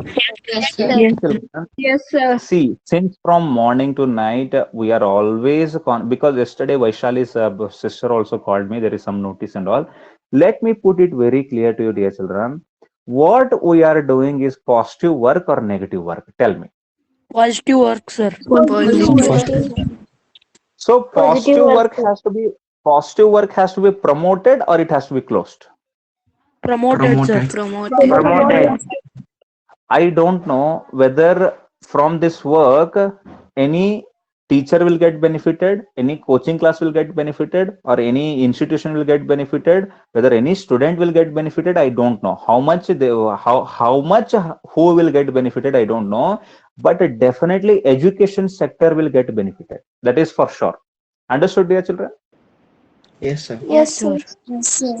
Speaker 3: Yes,
Speaker 1: Children,
Speaker 3: Yes, sir.
Speaker 1: see, since from morning to night, we are always because yesterday Vaishali's sister also called me. There is some notice and all. Let me put it very clear to you, dear children. what we are doing is positive work or negative work? Tell me.
Speaker 2: Positive work, sir.
Speaker 1: So
Speaker 3: Positive work, sir.
Speaker 1: positive work has to be promoted or it has to be closed.
Speaker 2: Promoted, sir.
Speaker 3: Promoted.
Speaker 1: I don't know whether from this work any teacher will get benefited, any coaching class will get benefited, or any institution will get benefited. Whether any student will get benefited, I don't know. How much who will get benefited, I don't know. But definitely education sector will get benefited. That is for sure. Understood, dear children?
Speaker 4: Yes, sir.
Speaker 2: Yes, sir.
Speaker 3: Yes, sir.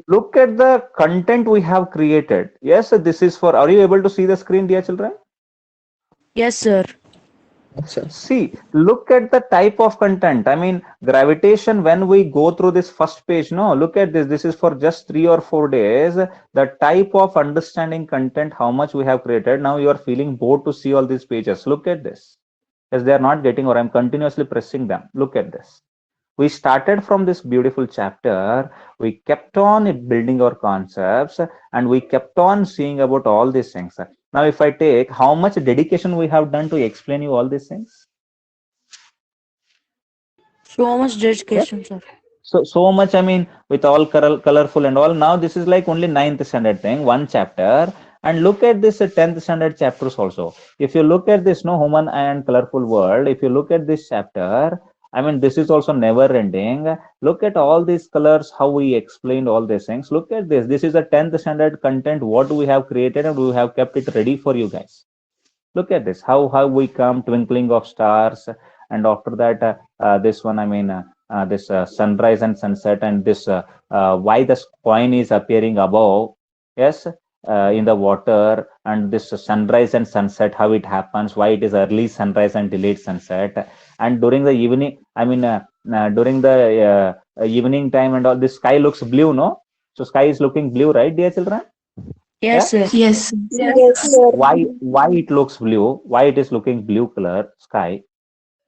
Speaker 1: Look at the content we have created. Yes, this is for. Are you able to see the screen, dear children?
Speaker 2: Yes, sir.
Speaker 4: Yes, sir.
Speaker 1: See, look at the type of content. I mean, gravitation, when we go through this first page, no, look at this. This is for just 3 or 4 days. The type of understanding content, how much we have created. Now you are feeling bored to see all these pages. Look at this. Yes, they are not getting, or I'm continuously pressing them. Look at this. We started from this beautiful chapter. We kept on building our concepts and we kept on seeing about all these things. Now, if I take how much dedication we have done to explain you all these things.
Speaker 2: So much dedication, sir.
Speaker 1: So much, I mean, with all colorful and all. Now this is like only 9th standard thing, one chapter. And look at this 10th standard chapters also. If you look at this, no, human and colorful world, if you look at this chapter, I mean, this is also never ending. Look at all these colors, how we explained all these things. Look at this. This is a 10th standard content, what we have created, and we have kept it ready for you guys. Look at this, how we come twinkling of stars. And after that, this one, I mean, this sunrise and sunset, and this why the coin is appearing above. Yes, in the water, and this sunrise and sunset, how it happens, why it is early sunrise and delayed sunset. And during the evening, I mean, during the evening time and all, this sky looks blue, no? So sky is looking blue, right, dear children?
Speaker 2: Yes, sir.
Speaker 3: Yes, sir.
Speaker 1: Why it looks blue? Why it is looking blue color sky?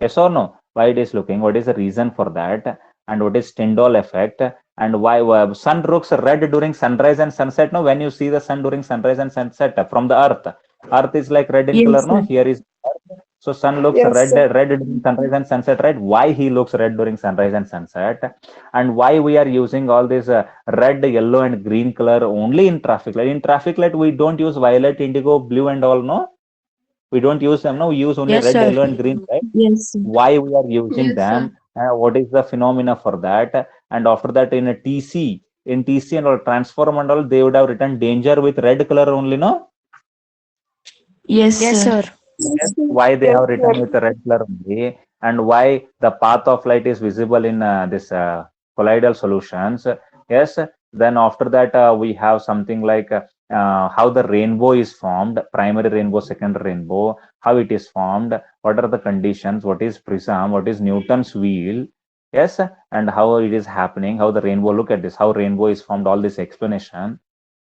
Speaker 1: Yes or no? Why it is looking? What is the reason for that? And what is Tyndall effect? And why sun looks red during sunrise and sunset? No, when you see the sun during sunrise and sunset from the earth, earth is like red in
Speaker 3: Yes,
Speaker 1: color.
Speaker 3: sir.
Speaker 1: No, here is earth. So sun looks
Speaker 3: Yes,
Speaker 1: red,
Speaker 3: sir.
Speaker 1: red during sunrise and sunset, right? Why he looks red during sunrise and sunset? And why we are using all this red, yellow, and green color only in traffic light? In traffic light, we don't use violet, indigo, blue, and all. No, we don't use them. No, we use only
Speaker 2: Yes,
Speaker 1: red,
Speaker 2: sir.
Speaker 1: yellow, and green, right?
Speaker 3: Yes, sir.
Speaker 1: Why we are using
Speaker 3: Yes,
Speaker 1: them? What is the phenomena for that? And after that, in a TC and all transform and all, they would have written danger with red color only. No,
Speaker 3: Yes,
Speaker 2: Yes,
Speaker 3: sir.
Speaker 2: sir.
Speaker 1: why they have written with the red color only, and why the path of light is visible in this colloidal solutions. Yes, then after that we have something like how the rainbow is formed, primary rainbow, secondary rainbow, how it is formed, what are the conditions, what is prism, what is Newton's wheel. Yes, and how it is happening, how the rainbow, look at this, how rainbow is formed, all this explanation.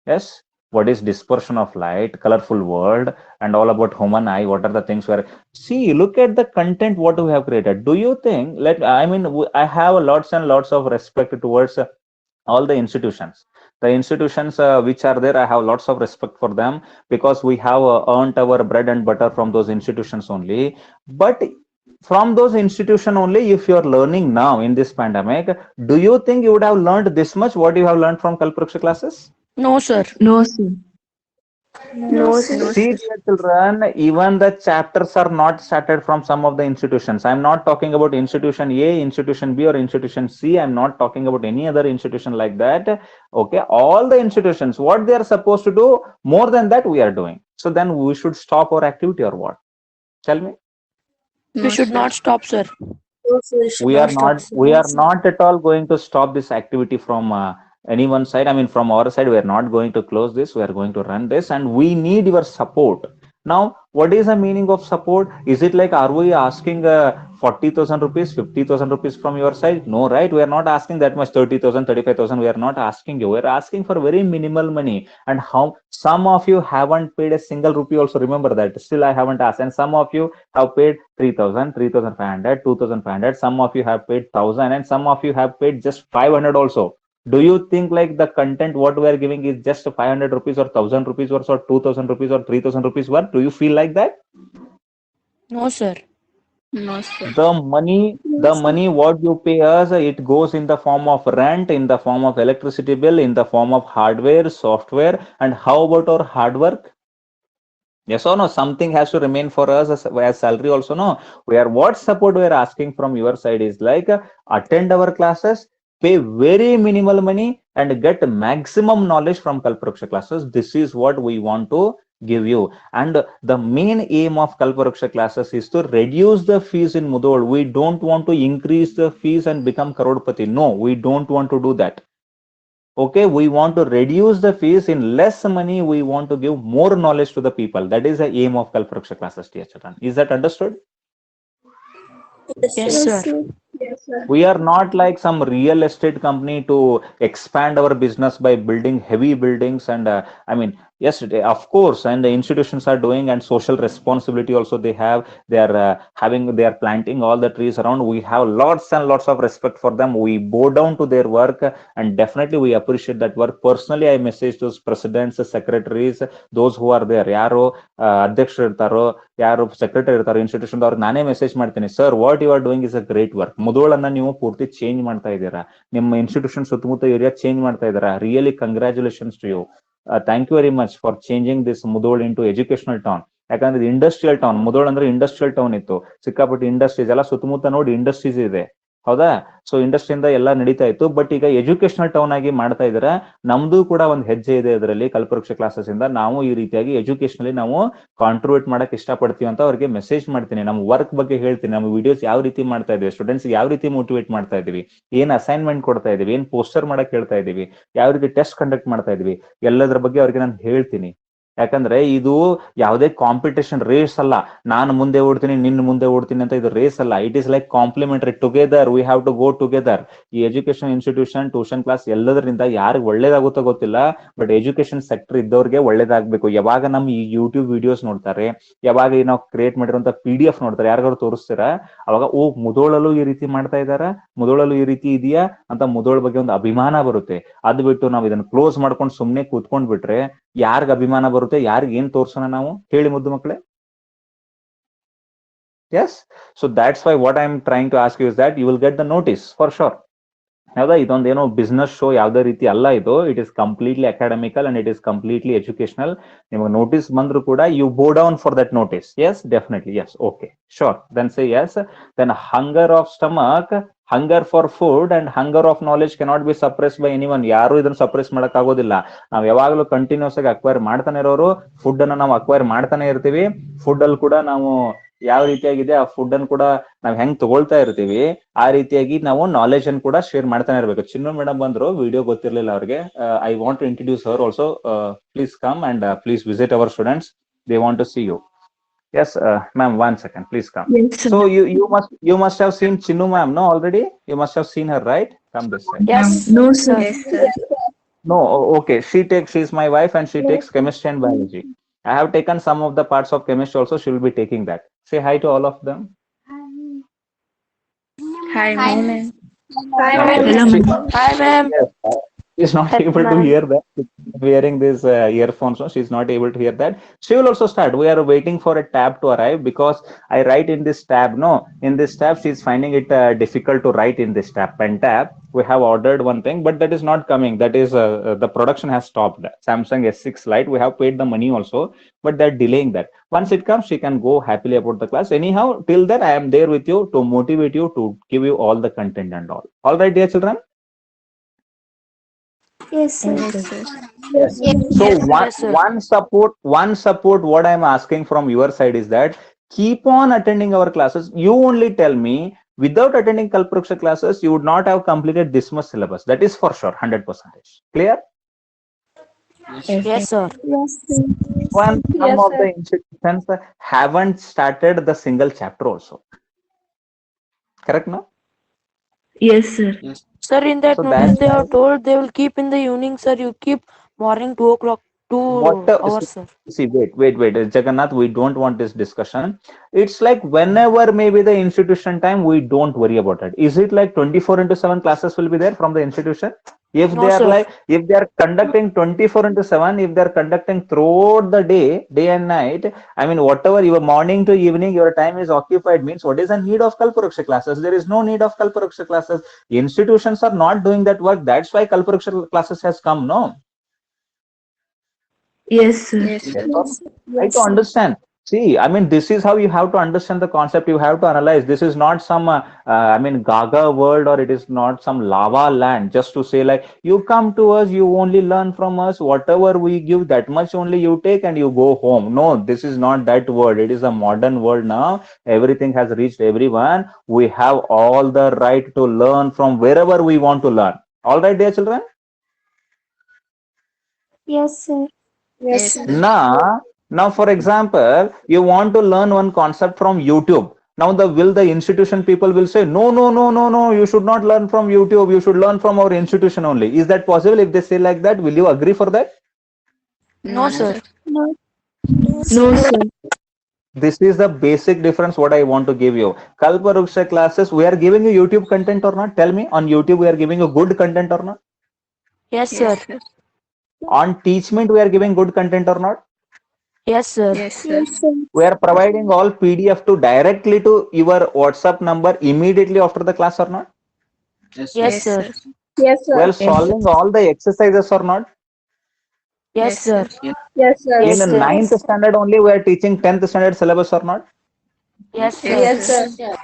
Speaker 1: Yes, what is dispersion of light, colorful world, and all about human eye, what are the things where, see, look at the content what we have created. Do you think, I mean, I have lots and lots of respect towards all the institutions. The institutions which are there, I have lots of respect for them, because we have earned our bread and butter from those institutions only. But from those institutions only, if you are learning now in this pandemic, do you think you would have learned this much what you have learned from Kalpruksha classes?
Speaker 2: No, sir.
Speaker 3: No, sir. No, sir.
Speaker 1: See, dear children, even the chapters are not started from some of the institutions. I'm not talking about institution A, institution B, or institution C. I'm not talking about any other institution like that. Okay, all the institutions, what they are supposed to do, more than that we are doing. So then we should stop our activity or what? Tell me.
Speaker 2: We should not stop, sir.
Speaker 3: No, sir. We should
Speaker 1: We are
Speaker 3: stop,
Speaker 1: not
Speaker 3: sir.
Speaker 1: we are not at all going to stop this activity from anyone's side. I mean, from our side, we are not going to close this. We are going to run this, and we need your support. Now, what is the meaning of support? Is it like, are we asking 40,000 rupees, 50,000 rupees from your side? No, right? We are not asking that much, 30,000, 35,000. We are not asking you. We are asking for very minimal money. And how some of you haven't paid a single rupee also. Remember that. Still, I haven't asked. And some of you have paid 3,000, 3,500, 2,500. Some of you have paid 1,000, and some of you have paid just 500 also. Do you think like the content what we are giving is just 500 rupees or 1000 rupees worth or 2000 rupees or 3000 rupees worth? Do you feel like that?
Speaker 2: No, sir.
Speaker 3: No, sir.
Speaker 1: The money what you pay us, it goes in the form of rent, in the form of electricity bill, in the form of hardware, software, and how about our hard work? Yes or no? Something has to remain for us as salary also. No, we are what support we are asking from your side is like attend our classes, pay very minimal money, and get maximum knowledge from Kalparuksha classes. This is what we want to give you. And the main aim of Kalparuksha classes is to reduce the fees in Mudhol. We don't want to increase the fees and become Karodpati. No, we don't want to do that. Okay, we want to reduce the fees in less money. We want to give more knowledge to the people. That is the aim of Kalparuksha classes, dear children. Is that understood?
Speaker 2: Yes, sir.
Speaker 3: Yes, sir.
Speaker 1: We are not like some real estate company to expand our business by building heavy buildings. And I mean, yes, of course, and the institutions are doing, and social responsibility also they have. They are they are planting all the trees around. We have lots and lots of respect for them. We bow down to their work, and definitely we appreciate that work. Personally, I message those presidents, secretaries, those who are there. ಯಾರು ಅಧ್ಯಕ್ಷರು ಇರ್ತಾರೋ, ಯಾರು secretary ಇರ್ತಾರೋ institution ಅವ್ರಿಗೆ ನಾನೇ message ಮಾಡ್ತೀನಿ, sir what you are doing is a great work. ಮುಧೋಳನ್ನ ನೀವು ಪೂರ್ತಿ ಚೇಂಜ್ ಮಾಡ್ತಾ ಇದ್ದೀರಾ, ನಿಮ್ಮ ಇನ್ಸ್ಟಿಟ್ಯೂಷನ್ ಸುತ್ತಮುತ್ತ ಏರಿಯಾ ಚೇಂಜ್ ಮಾಡ್ತಾ ಇದ್ದೀರಾ. Really congratulations to you. Thank you very much for changing this Mudhol into educational town. ಯಾಕಂದ್ರೆ ಇದು ಇಂಡಸ್ಟ್ರಿಯಲ್ ಟೌನ್. ಮುಧೋಳ್ ಅಂದ್ರೆ ಇಂಡಸ್ಟ್ರಿಯಲ್ ಟೌನ್ ಇತ್ತು, ಸಿಕ್ಕಾಪಟ್ಟೆ ಇಂಡಸ್ಟ್ರೀಸ್ ಎಲ್ಲ ಸುತ್ತಮುತ್ತ ನೋಡಿ ಇಂಡಸ್ಟ್ರೀಸ್ ಇದೆ, ಹೌದಾ? ಸೊ ಇಂಡಸ್ಟ್ರಿಯಿಂದ ಎಲ್ಲ ನಡೀತಾ ಇತ್ತು. ಬಟ್ ಈಗ ಎಜುಕೇಶನಲ್ ಟೌನ್ ಆಗಿ ಮಾಡ್ತಾ ಇದಾರೆ. ನಮ್ದು ಕೂಡ ಒಂದು ಹೆಜ್ಜೆ ಇದೆ ಇದರಲ್ಲಿ. ಕಲ್ಪವೃಕ್ಷ ಕ್ಲಾಸಸ್ ಇಂದ ನಾವು ಈ ರೀತಿಯಾಗಿ ಎಜುಕೇಶನಲ್ಲಿ ನಾವು ಕಾಂಟ್ರಿಬ್ಯೂಟ್ ಮಾಡಕ್ ಇಷ್ಟಪಡ್ತೀವಿ ಅಂತ ಅವ್ರಿಗೆ ಮೆಸೇಜ್ ಮಾಡ್ತೀನಿ. ನಮ್ಮ ವರ್ಕ್ ಬಗ್ಗೆ ಹೇಳ್ತೀನಿ, ನಮ್ಮ ವಿಡಿಯೋಸ್ ಯಾವ ರೀತಿ ಮಾಡ್ತಾ ಇದೀವಿ, ಸ್ಟೂಡೆಂಟ್ಸ್ ಯಾವ ರೀತಿ ಮೋಟಿವೇಟ್ ಮಾಡ್ತಾ ಇದೀವಿ, ಏನ್ ಅಸೈನ್ಮೆಂಟ್ ಕೊಡ್ತಾ ಇದೀವಿ, ಏನ್ ಪೋಸ್ಟರ್ ಮಾಡಕ್ ಹೇಳ್ತಾ ಇದೀವಿ, ಯಾವ ರೀತಿ ಟೆಸ್ಟ್ ಕಂಡಕ್ಟ್ ಮಾಡ್ತಾ ಇದೀವಿ, ಎಲ್ಲದರ ಬಗ್ಗೆ ಅವ್ರಿಗೆ ನಾನು ಹೇಳ್ತೀನಿ. ಯಾಕಂದ್ರೆ ಇದು ಯಾವುದೇ ಕಾಂಪಿಟೇಷನ್ ರೇಸ್ ಅಲ್ಲ. ನಾನು ಮುಂದೆ ಓಡ್ತೀನಿ, ನಿನ್ನ ಮುಂದೆ ಓಡ್ತೀನಿ ಅಂತ ಇದು ರೇಸ್ ಅಲ್ಲ. It is like complementary. Together we have to go together. ಈ ಎಜುಕೇಶನ್ ಇನ್ಸ್ಟಿಟ್ಯೂಷನ್, ಟ್ಯೂಷನ್ ಕ್ಲಾಸ್ ಎಲ್ಲದರಿಂದ ಯಾರಿಗೆ ಒಳ್ಳೇದಾಗುತ್ತೋ ಗೊತ್ತಿಲ್ಲ, ಬಟ್ ಎಜುಕೇಶನ್ ಸೆಕ್ಟರ್ ಇದ್ದವ್ರಿಗೆ ಒಳ್ಳೇದಾಗ್ಬೇಕು. ಯಾವಾಗ ನಮ್ ಈ ಯೂಟ್ಯೂಬ್ ವಿಡಿಯೋಸ್ ನೋಡ್ತಾರೆ, ಯಾವಾಗ ನಾವು ಕ್ರಿಯೇಟ್ ಮಾಡಿರುವಂತ PDF ನೋಡ್ತಾರೆ, ಯಾರಿಗಾದ್ರು ತೋರಿಸ್ತೀರಾ, ಅವಾಗ ಓ ಮುಧೋಳಲ್ಲೂ ಈ ರೀತಿ ಮಾಡ್ತಾ ಇದಾರ, ಮುಧೋಳಲ್ಲೂ ಈ ರೀತಿ ಇದೆಯಾ ಅಂತ ಮುಧೋಳ ಬಗ್ಗೆ ಒಂದು ಅಭಿಮಾನ ಬರುತ್ತೆ. ಅದು ಬಿಟ್ಟು ನಾವು ಇದನ್ನ ಕ್ಲೋಸ್ ಮಾಡ್ಕೊಂಡು ಸುಮ್ನೆ ಕೂತ್ಕೊಂಡ್ ಬಿಟ್ರೆ ಯಾರಿಗ ಅಭಿಮಾನ ಬರುತ್ತೆ, ಯಾರಿಗ ಏನ್ ತೋರ್ಸೋಣ ನಾವು ಹೇಳಿ ಮುದ್ದು ಮಕ್ಕಳೇ? Yes, so that's why what I'm trying to ask you is that you will get the notice for sure. ಹೌದಾ? ಇದೊಂದೇನೋ ಬಿಸ್ನೆಸ್ ಶೋ ಯಾವುದೇ ರೀತಿ ಅಲ್ಲ ಇದು. It is completely academical and it is completely educational. ನಿಮಗೆ ನೋಟಿಸ್ ಬಂದ್ರು ಕೂಡ you bow down for that notice. Yes, definitely. Yes, okay, sure. Then say yes. Then hunger of stomach, hunger for food and hunger of knowledge cannot be suppress by anyone. ಯಾರು ಇದನ್ನ suppress ಮಾಡಕ್ ಆಗೋದಿಲ್ಲ. ನಾವ್ ಯಾವಾಗ್ಲೂ continuous ಆಗಿ acquire ಮಾಡ್ತಾನೆ ಇರೋರು. Food ಅನ್ನ ನಾವು ಅಕ್ವೈರ್ ಮಾಡ್ತಾನೆ ಇರ್ತೀವಿ. ಫುಡ್ ಅಲ್ಲಿ ಕೂಡ ನಾವು ಯಾವ ರೀತಿಯಾಗಿದೆ ಆ ಫುಡ್ ಅನ್ನು ಕೂಡ ನಾವ್ ಹೆಂಗ್ ತಗೊಳ್ತಾ ಇರ್ತೀವಿ, ಆ ರೀತಿಯಾಗಿ ನಾವು ನಾಲೆಜ್ ಅನ್ನು ಕೂಡ ಶೇರ್ ಮಾಡ್ತಾನೆ ಇರ್ಬೇಕು. ಚಿನ್ನು ಮೇಡಮ್ ಬಂದ್ರು, ವಿಡಿಯೋ ಗೊತ್ತಿರ್ಲಿಲ್ಲ ಅವ್ರಿಗೆ. I want to introduce her also. Please come and please visit our students. They want to see you. Yes, ma'am, 1 second, please come.
Speaker 3: Yes, sir.
Speaker 1: So you must have seen Chinnu ma'am, no? Already you must have seen her, right? Come this side.
Speaker 2: Yes.
Speaker 3: No, sir.
Speaker 2: Yes,
Speaker 1: No, okay. She's my wife and she takes chemistry and biology. I have taken some of the parts of chemistry also. She will be taking that. Say hi to all of them.
Speaker 3: Hi, ma'am.
Speaker 2: Hi,
Speaker 1: Okay.
Speaker 2: ma'am. Hi, ma'am.
Speaker 1: Yes, she's not
Speaker 2: Yes,
Speaker 1: able to
Speaker 2: ma'am.
Speaker 1: hear that. Wearing this earphones, so she's not able to hear that. She will also start. We are waiting for a tab to arrive because I write in this tab. No, in this tab, she's finding it difficult to write in this tab. Pen tab. We have ordered one thing, but that is not coming. That is the production has stopped. Samsung S6 Lite. We have paid the money also, but they're delaying that. Once it comes, she can go happily about the class. Anyhow, till then, I am there with you to motivate you, to give you all the content and all. All right, dear children.
Speaker 3: Yes, sir.
Speaker 1: Yes. So
Speaker 2: Yes, sir.
Speaker 1: one support what I'm asking from your side is that keep on attending our classes. You only tell me, without attending Kalparuksha classes, you would not have completed this much syllabus. That is for sure, 100%. Clear?
Speaker 2: Yes, sir.
Speaker 3: Yes, sir.
Speaker 1: One, some
Speaker 3: Yes,
Speaker 1: of
Speaker 3: sir.
Speaker 1: the institutions haven't started the single chapter also. Correct, no?
Speaker 3: Yes, sir.
Speaker 2: Sir, in that
Speaker 1: So
Speaker 2: notice
Speaker 1: that's
Speaker 2: they have told they will keep in the evening, sir. You keep morning 2 o'clock, 2 hours, sir.
Speaker 1: See, wait, Jagannath, we don't want this discussion. It's like whenever maybe the institution time, we don't worry about it. Is it like 24/7 classes will be there from the institution? If
Speaker 2: No,
Speaker 1: they are
Speaker 2: sir.
Speaker 1: like, if they are conducting 24 into 7, if they are conducting throughout the day and night, I mean, whatever your morning to evening, your time is occupied means what is the need of Kalparuksha classes? There is no need of Kalparuksha classes. Institutions are not doing that work. That's why Kalparuksha classes has come, no?
Speaker 3: Yes, sir.
Speaker 4: Yes,
Speaker 1: Yes,
Speaker 4: sir.
Speaker 1: or no? Try to understand. See, I mean, this is how you have to understand the concept. You have to analyze. This is not some, I mean, Gaga world, or it is not some lava land. Just to say like, you come to us, you only learn from us. Whatever we give, that much only you take and you go home. No, this is not that world. It is a modern world now. Everything has reached everyone. We have all the right to learn from wherever we want to learn. All right, dear children.
Speaker 5: Yes, sir.
Speaker 4: Yes, sir.
Speaker 1: Now, for example, you want to learn one concept from YouTube. Now, the institution people will say, no, no, no, no, no, you should not learn from YouTube. You should learn from our institution only. Is that possible? If they say like that, will you agree for that?
Speaker 2: No, sir.
Speaker 5: No.
Speaker 3: No, sir.
Speaker 1: This is the basic difference what I want to give you. Kalparuksha classes, we are giving you YouTube content or not? Tell me, on YouTube we are giving you good content or not?
Speaker 2: Yes, sir.
Speaker 4: Yes, sir.
Speaker 1: On Teachment we are giving good content or not?
Speaker 2: Yes, sir.
Speaker 4: Yes, sir.
Speaker 5: Yes, sir.
Speaker 1: We are providing all PDF to directly to your WhatsApp number immediately after the class or not?
Speaker 2: Yes, sir.
Speaker 5: Yes,
Speaker 1: We are
Speaker 5: sir.
Speaker 1: solving all the exercises or not?
Speaker 2: Yes, sir.
Speaker 5: Yes, sir.
Speaker 1: In
Speaker 2: Yes, sir.
Speaker 1: ninth standard only we are teaching 10th standard syllabus or not?
Speaker 2: Yes, sir.
Speaker 5: Yes, sir.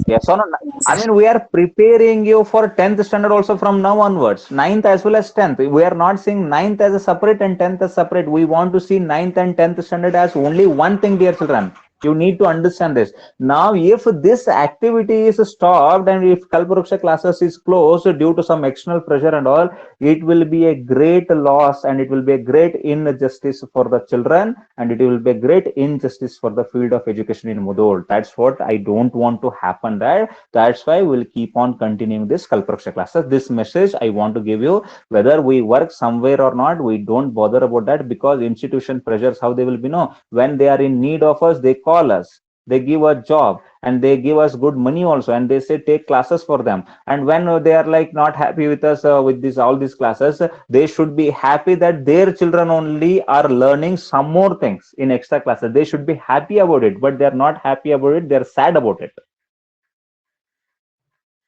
Speaker 1: Yes or no? I mean, we are preparing you for 10th standard also from now onwards. Ninth as well as 10th. We are not seeing ninth as a separate and 10th as separate. We want to see ninth and 10th standard as only one thing, dear children. You need to understand this. Now, if this activity is stopped and if Kalparuksha classes is closed due to some external pressure and all, it will be a great loss and it will be a great injustice for the children, and it will be a great injustice for the field of education in Mudol. That's what I don't want to happen there. That's why we'll keep on continuing this Kalparuksha classes. This message I want to give you, whether we work somewhere or not, we don't bother about that, because institution pressures, how they will be, no, when they are in need of us, they call us, they give a job, and they give us good money also, and they say take classes for them. And when they are like not happy with us with this all these classes, they should be happy that their children only are learning some more things in extra classes. They should be happy about it, but they are not happy about it, they are sad about it.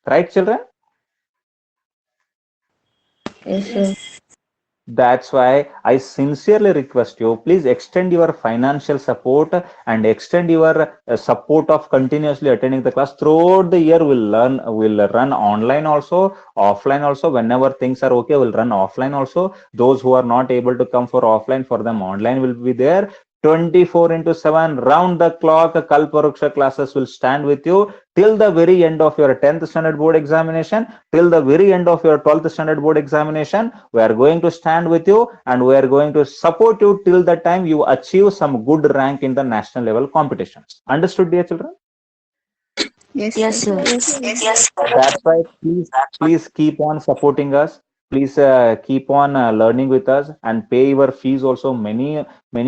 Speaker 1: Right, children?
Speaker 3: Yes, sir.
Speaker 1: That's why I sincerely request you, please extend your financial support and extend your support of continuously attending the class throughout the year. We'll run online also, offline also. Whenever things are okay, we'll run offline also. Those who are not able to come for offline, for them online will be there. 24 into 7, round the clock, Kalparuksha classes will stand with you till the very end of your 10th standard board examination, till the very end of your 12th standard board examination. We are going to stand with you and we are going to support you till the time you achieve some good rank in the national level competitions. Understood, dear children?
Speaker 4: Yes,
Speaker 2: Yes,
Speaker 4: sir.
Speaker 2: sir.
Speaker 5: Yes, sir.
Speaker 1: That's why please keep on supporting us. Please keep on learning with us and pay your fees also. Many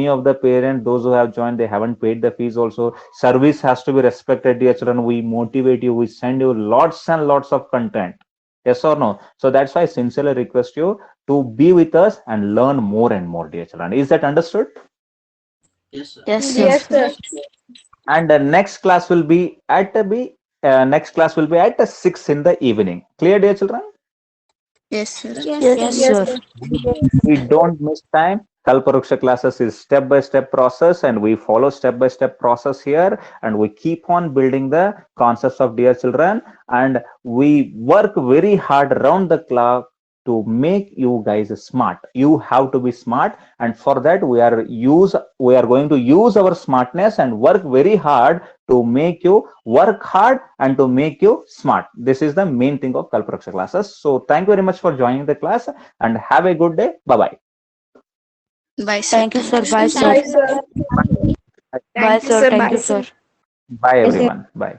Speaker 1: of the parents, those who have joined, they haven't paid the fees also. Service has to be respected, dear children. We motivate you. We send you lots and lots of content. Yes or no? So that's why I sincerely request you to be with us and learn more and more, dear children. Is that understood?
Speaker 2: Yes, sir.
Speaker 5: Yes, sir.
Speaker 1: And the next class will be at 6 in the evening. Clear, dear children?
Speaker 4: Yes, sir.
Speaker 2: Yes, sir.
Speaker 1: We don't miss time. Kalparuksha classes is step-by-step process, and we follow step-by-step process here, and we keep on building the concepts of dear children, and we work very hard around the clock to make you guys smart. You have to be smart, and for that we are going to use our smartness and work very hard to make you work hard and to make you smart. This is the main thing of Kalparuksha classes. So thank you very much for joining the class and have a good day. Bye-bye.
Speaker 4: Bye, sir.
Speaker 2: Thank you, sir. Bye, sir.
Speaker 5: Bye, sir.
Speaker 2: Bye, sir. Thank you, sir.
Speaker 1: Bye, everyone. Bye.